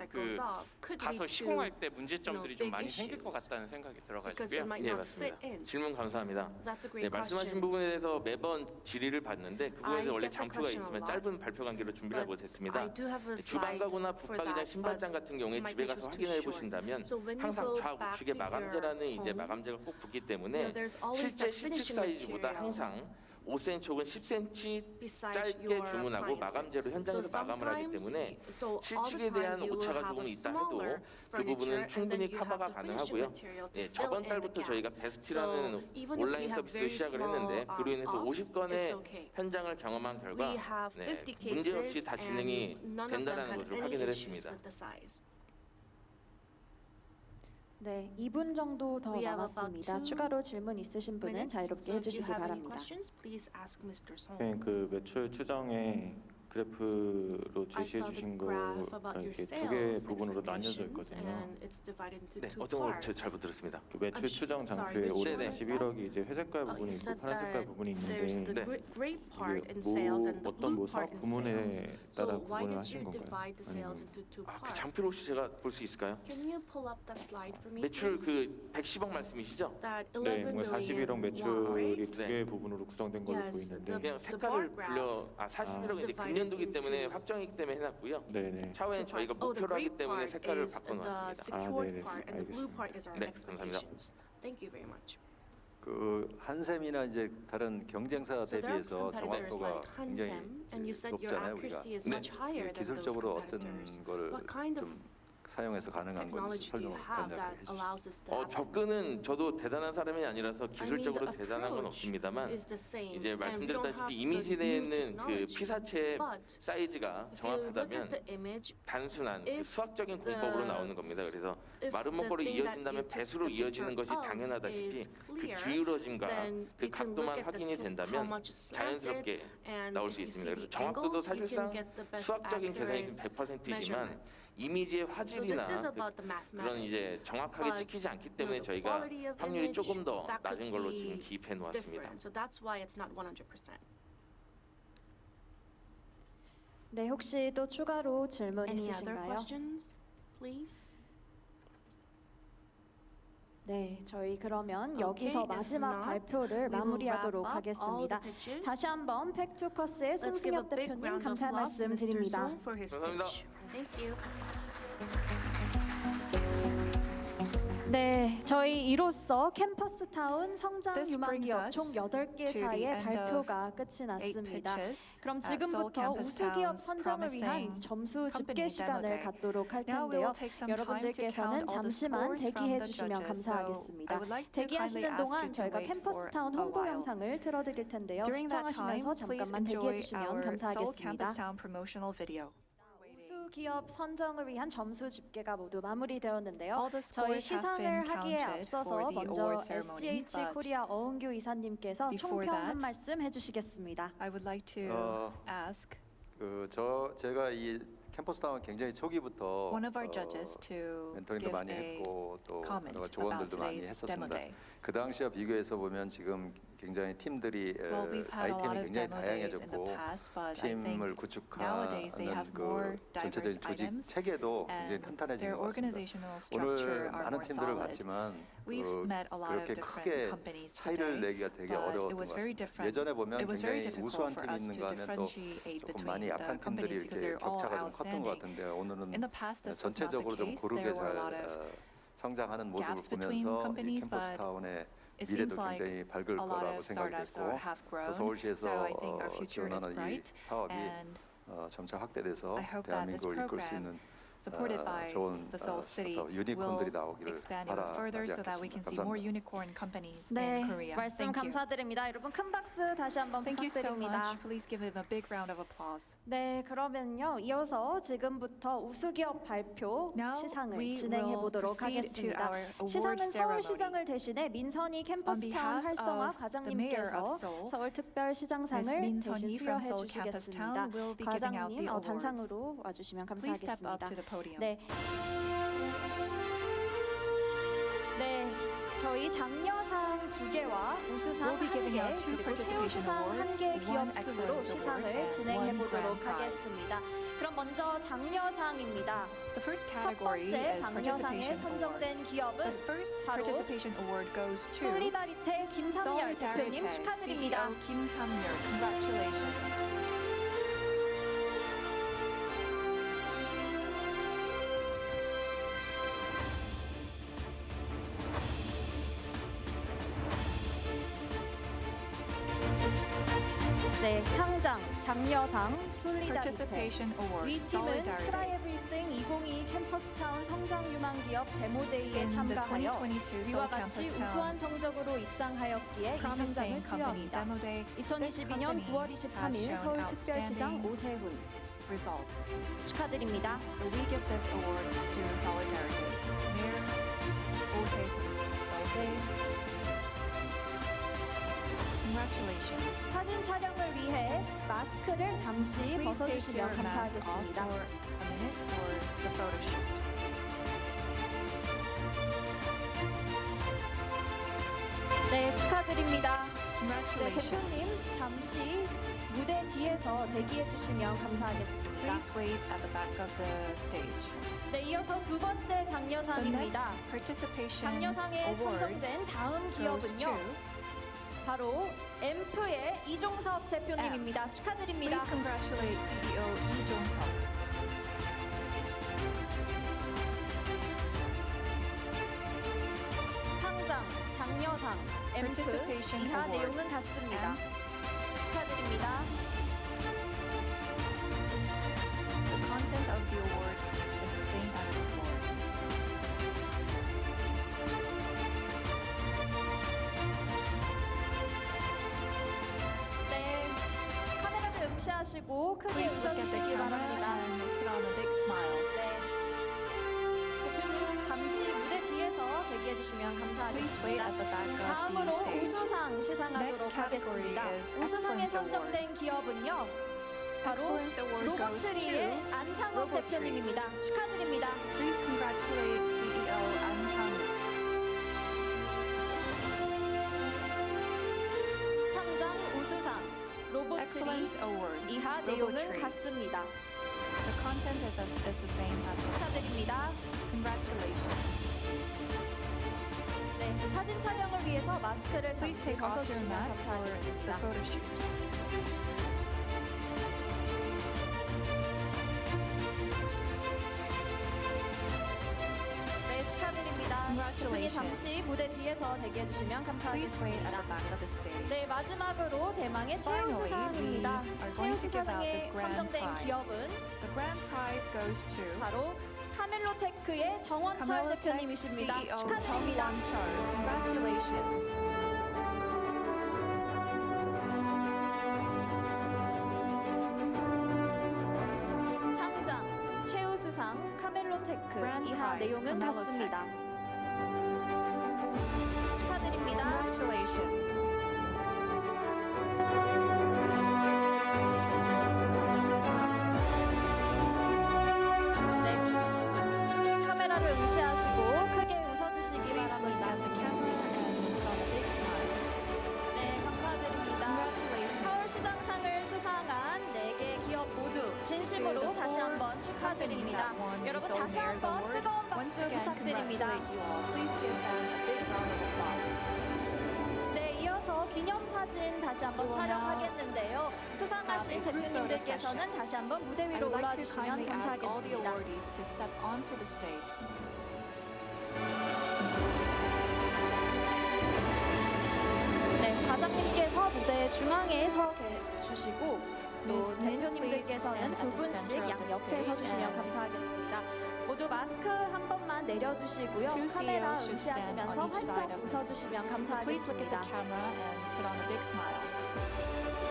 그 가서 시공할 때 문제점들이 좀 많이 생길 것 같다는 생각이 들어가지고요. 네, 맞습니다. 질문 감사합니다. 네, 말씀하신 부분에 대해서 매번 질의를 받는데 그 부분에 원래 장표가 있지만 짧은 발표 관계로 준비를 못했습니다. 주방 가구나 붙박이장, 신발장 같은 경우에 집에 가서 확인해 보신다면 항상 좌우측에 마감재라는 이제 마감재가 꼭 붙기 때문에 실제 실측 사이즈보다 항상 5cm 혹은 10cm 짧게 주문하고 마감재로 현장에서 마감을 하기 때문에 실측에 대한 오차가 조금 있다 해도 그 부분은 충분히 커버가 가능하고요. 네, 저번 달부터 저희가 베스트라는 온라인 서비스를 시작을 했는데 그로 인해서 50건의 현장을 경험한 결과 문제없이 다 진행이 된다는 것을 확인을 했습니다. 네, 2분 정도 더 남았습니다. 추가로 질문 있으신 분은 자유롭게 해주시기 바랍니다. 네, 그 매출 추정에 그래프로 제시해 주신 거가 이렇게 두 개의 부분으로 나뉘어져 있거든요. 네, 어떤 걸 잘 못 들었습니다. 그 매출 추정 장표에 541억이 이제 회색깔 부분이 있고 파란색깔 부분이 있는데 이게 어떤 사업 부문에 따라 구분을 하신 건가요? 아니면 그 장표를 혹시 제가 볼 수 있을까요? 매출 그 110억 말씀이시죠? 네, 뭔가 41억 매출이 두 개의 부분으로 구성된 걸로 보이는데 그냥 색깔을 불려 41억이 이제 금년도기 때문에 확정이기 때문에 해놨고요. 네네. 차후엔 저희가 목표로 하기 때문에 색깔을 바꿔놨습니다. 네네, 알겠습니다. 네, 감사합니다. 그 한샘이나 이제 다른 경쟁사 대비해서 정확도가 굉장히 높잖아요, 우리가. 기술적으로 어떤 걸 좀 사용해서 가능한 건지 technology do you 설명을 have 간략하게 that 해주시죠. allows this to happen? 접근은 저도 대단한 사람이 아니라서 기술적으로 the 대단한 건 approach 없습니다만 is the same, 이제 and we don't 말씀드렸다시피 have 이미지 the new 내에 있는 그 technology. 피사체 But 사이즈가 if you look at 정확하다면 the image, 단순한 그 if 수학적인 the- 공법으로 나오는 겁니다. 그래서 if 마른 the 목걸이 thing that 이어진다면 you took 배수로 the 이어지는 picture 것이 of 당연하다시피 is 그 clear, 기울어짐과 then 그 you can look 각도만 at the 확인이 how 된다면 much is slanted, 자연스럽게 and 나올 if 수 you 있습니다. see 그래서 the 정확도도 angles, you can 사실상 get the best 수학적인 계산이 accurate 100%이지만 measurement. 이미지의 So 화질이나 this is 그 about the 그런 mathematics. 이제 정확하게 But, 찍히지 않기 때문에 the 저희가 quality of 확률이 image, 조금 더 that could 낮은 걸로 be 지금 기입해 놓았습니다. different. So that's why it's not 100%. 네, 혹시 또 추가로 질문 Any other 있으신가요? questions, please? 네, 저희 그러면 Okay, 여기서 if 마지막 not, 발표를 we will 마무리하도록 wrap up all 하겠습니다. the pitches. 다시 한번 팩투커스의 Let's give a 송승엽 big 대표님 round of 감사의 applause to 말씀 Mr. 드립니다. Song for his 감사합니다. pitch. Thank you. 네, 저희 이로써 캠퍼스타운 성장 This 유망 brings 기업 us 총 8개 to the 사이의 end 발표가 of 끝이 8 났습니다. pitches 그럼 at Seoul 지금부터 Campus 우수 기업 Town's 선정을 위한 promising 점수 company 집계 demo 시간을 day. 갖도록 할 Now we 텐데요. will take some time to 여러분들께서는 count all the 잠시만 scores from 대기해 the 주시면 judges. So 감사하겠습니다. I would like to kindly 대기하시는 ask 동안 you to 저희가 wait for 캠퍼스타운 a 홍보 while. 영상을 틀어드릴 텐데요. During that time, 시청하시면서 please 잠깐만 대기해 enjoy 주시면 our Seoul 감사하겠습니다. Campus Town promotional video. 우수 기업 선정을 위한 점수 집계가 모두 마무리되었는데요. All the 저희 scores have 시상을 been 하기에 counted 앞서서 for the 먼저 award ceremony, SGH but 코리아 어은규 이사님께서 before 총평 한 that, 말씀 해주시겠습니다. I would like to ask 제가 이 캠퍼스타운 굉장히 초기부터 one of our judges to 멘토링도 give 많이 a 했고 또 comment 여러 about 조언들도 많이 today's demo 했었습니다. day. 그 당시와 비교해서 보면 지금 굉장히 팀들이 Well, we've had a lot 아이템이 of 굉장히 demo days in the 다양해졌고 past, but I think 팀을 nowadays they have 구축하는 more 그 diverse 전체적인 조직 items 체계도 굉장히 and 탄탄해진 their 것 같습니다. organizational structure 오늘 are 많은 more 팀들을 solid. 봤지만 We've met a lot of 그렇게 different 크게 companies 차이를 today, 내기가 되게 but 어려웠던 it 것 was very 같습니다. different. 예전에 보면 It was very 굉장히 difficult 우수한 for 팀이 us to 있는가 하면 또 differentiate 조금 between 많이 the 약한 팀들이 companies because 이렇게 they're all 격차가 좀 컸던 것 outstanding. 같은데 오늘은 In the past, this was not the 전체적으로 좀 case. 고르게 There were a 잘 lot of 성장하는 모습을 gaps between 보면서 이 companies, but 캠퍼스타운의 it 미래도 seems like 굉장히 밝을 a lot 거라고 of 생각이 startups 됐고 have 또 grown. 서울시에서 So I think our future is 지원하는 이 bright, 사업이 and 점차 확대돼서 I hope that this 대한민국을 이끌 수 program, 있는 supported by 좋은 the Seoul City, 스타트업 유니콘들이 will 나오기를 expand even further so that we 바라지 can see more 않겠습니다. unicorn companies 네, in Korea. 말씀 Thank you. 감사드립니다. 여러분 큰 박수 다시 한번 Thank you so 부탁드립니다. much. Please give him a big round of applause. 네, 그러면요. 이어서 지금부터 우수기업 발표 Now 시상을 we 진행해 will 보도록 proceed to 하겠습니다. our award 시상은 ceremony. 서울시장을 대신해 민선희 On 캠퍼스타운 behalf 활성화 of the mayor 과장님께서 of Seoul, 서울특별시장상을 Ms. Min-seon 대신 Hee from 수여해 Seoul Campus 주시겠습니다. Town will be giving out 과장님 the awards. 단상으로 와주시면 Please step up 감사하겠습니다. to the podium. 네. 네, 저희 장려상 2개와 우수상 We'll be giving 1개 out two 그리고 participation 최우수상 awards, 1개 기업 one 순으로 excellence 시상을 award, and 진행해 one 보도록 grand prize. 하겠습니다. 그럼 먼저 장려상입니다. The first 첫 category 번째 is 장려상에 participation award. 선정된 The 기업은 first 바로 participation award goes to 솔리다리테 김삼열 대표님 Solidarity 축하드립니다. CEO Kim Sam-yeol. Congratulations. 네, 상장, 장려상, 솔리다리테. Participation award. 위 팀은 Solidarity. 트라이 에브리띵 2022 캠퍼스타운 성장 유망 기업 데모데이에 In the 참가하여 2022 위와 Seoul 같이 Campus 우수한 Town 성적으로 입상하였기에 이 상장을 Promising Company 수여합니다. Demo Day, this 2022년 company 9월 has 23일 shown 서울특별시장 outstanding 오세훈 results. 축하드립니다. So we give this award to Solidarity. Mayor Oh Se-hoon, Seoul City. Congratulations. 사진 촬영을 위해 마스크를 잠시 Please take 벗어주시면 your mask off 감사하겠습니다. for a minute for the photo shoot. 네, 축하드립니다. 네, Congratulations. 대표님 잠시 무대 뒤에서 대기해 주시면 감사하겠습니다. Please wait at the back of the stage. 네, 이어서 두 번째 The next 장려상입니다. participation 장려상에 award 선정된 다음 goes 기업은요. to. 바로 앰프의 이종섭 대표님입니다. 축하드립니다. Please congratulate CEO Lee Jong-seop. 상장, 장려상, 앰프 Participation 이하 award. 내용은 같습니다. 축하드립니다. The content of the award is the same as before. 응시하시고 크게 Please look at the 웃어주시기 camera 바랍니다. and put on a big smile. 네. 대표님 잠시 무대 뒤에서 대기해 주시면 Please wait 감사하겠습니다. at the back of the 다음으로 stage. 우수상 Next 시상하도록 category 하겠습니다. is 우수상에 Excellence Award. 선정된 기업은요. 바로 Excellence Award goes 로봇트리의 to 안상욱 Robotry. 대표님입니다. 축하드립니다. Please congratulate CEO An Sang-woo. 상장 우수상 로봇트리 Excellence Award. 이하 내용은 Robotry. 같습니다. The content is the same as well. 축하드립니다. Congratulations. 네, 사진 촬영을 위해서 마스크를 Please 잠시 take off your 벗어주시면 mask for the 감사하겠습니다. photo shoot. 네, 축하드립니다. 대표님 Congratulations. 잠시 무대 뒤에서 대기해 주시면 Please wait at 감사하겠습니다. the back of the stage. 네, 마지막으로 대망의 Finally, 최우수상입니다. we are going to give out 최우수상에 the grand 선정된 prize. 기업은 The grand prize goes to 바로 카멜로테크의 정원철 Camelotech 대표님이십니다. CEO 축하드립니다. 정원철. Congratulations. 상장 최우수상 카멜로테크 Grand 이하 prize, 내용은 Camelotech. 같습니다. 축하드립니다. Congratulations. 네, 카메라를 응시하시고 크게 웃어주시기 Please look 바랍니다. at the camera and put on a big smile. 네, 감사드립니다. Congratulations. 서울시장상을 수상한 4개 기업 모두 진심으로 To the 다시 four 한번 축하드립니다. companies that won 여러분 the 다시 Seoul Mayor's 한번 Award. 뜨거운 Once 박수 again, 부탁드립니다. congratulate you all. Please give them a big round of applause. 네, 이어서 기념사진 다시 한번 We will 촬영하겠는데요. 수상하신 have a group photo 대표님들께서는 session. 다시 한번 무대 I 위로 would like to 올라주시면 kindly ask all the 감사하겠습니다. awardees to step onto the stage. 네, 과장님께서 무대 중앙에 서 주시고 또 Miss Min, 대표님들께서는 please 두 stand at the 분씩 center of 양 the 옆에 stage 서주시면 and 감사하겠습니다. 모두 마스크 한 번만 내려주시고요. Two 카메라 CEOs should stand 응시하시면서 on each side 활짝 of the 웃어주시면 So please look at 감사하겠습니다. the camera and put on a big smile.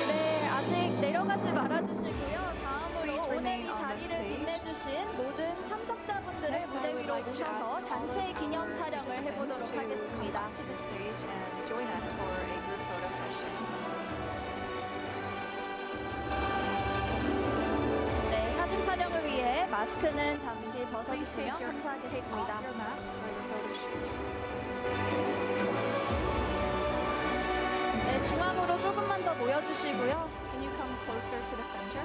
네, 아직 내려가지 말아주시고요. 다음으로 Please 오늘 remain 이 on the 자리를 stage. 빛내주신 모든 참석자분들을 Next, I 무대 would 위로 like to 모셔서 ask all 단체 of 기념 our 촬영을 participants 해보도록 to come 하겠습니다. up to the stage and join us for a group photo session. 네, 사진 촬영을 위해 마스크는 잠시 Please 벗어주시면 take off 감사하겠습니다. your mask for the photo shoot. 네, 중앙으로 조금만 더 모여주시고요. Can you come closer to the center?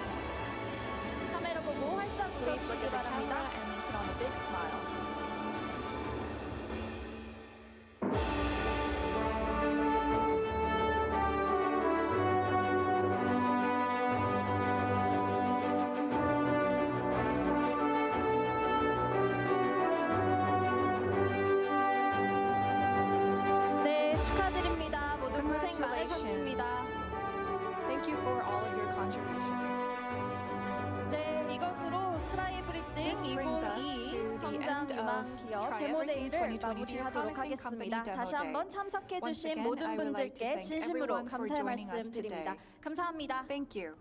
카메라 보고 활짝 Please look 웃어주시기 at the camera 바랍니다. and put on a big smile. 네, 축하드립니다. 모두 고생 Congratulations. 많으셨습니다. Thank you for all of your contributions. 네, 이것으로 트라이 브리딩 This brings us 2022 to the 성장 end 유망 of 기업 Try 데모 Everything 데이를 2022 마무리하도록 Promising Company 하겠습니다. Demo 다시 Day. 한번 참석해 Once 주신 again, 모든 I would like to 분들께 thank 진심으로 everyone for 감사의 joining us 말씀 드립니다. today. 감사합니다. Thank you.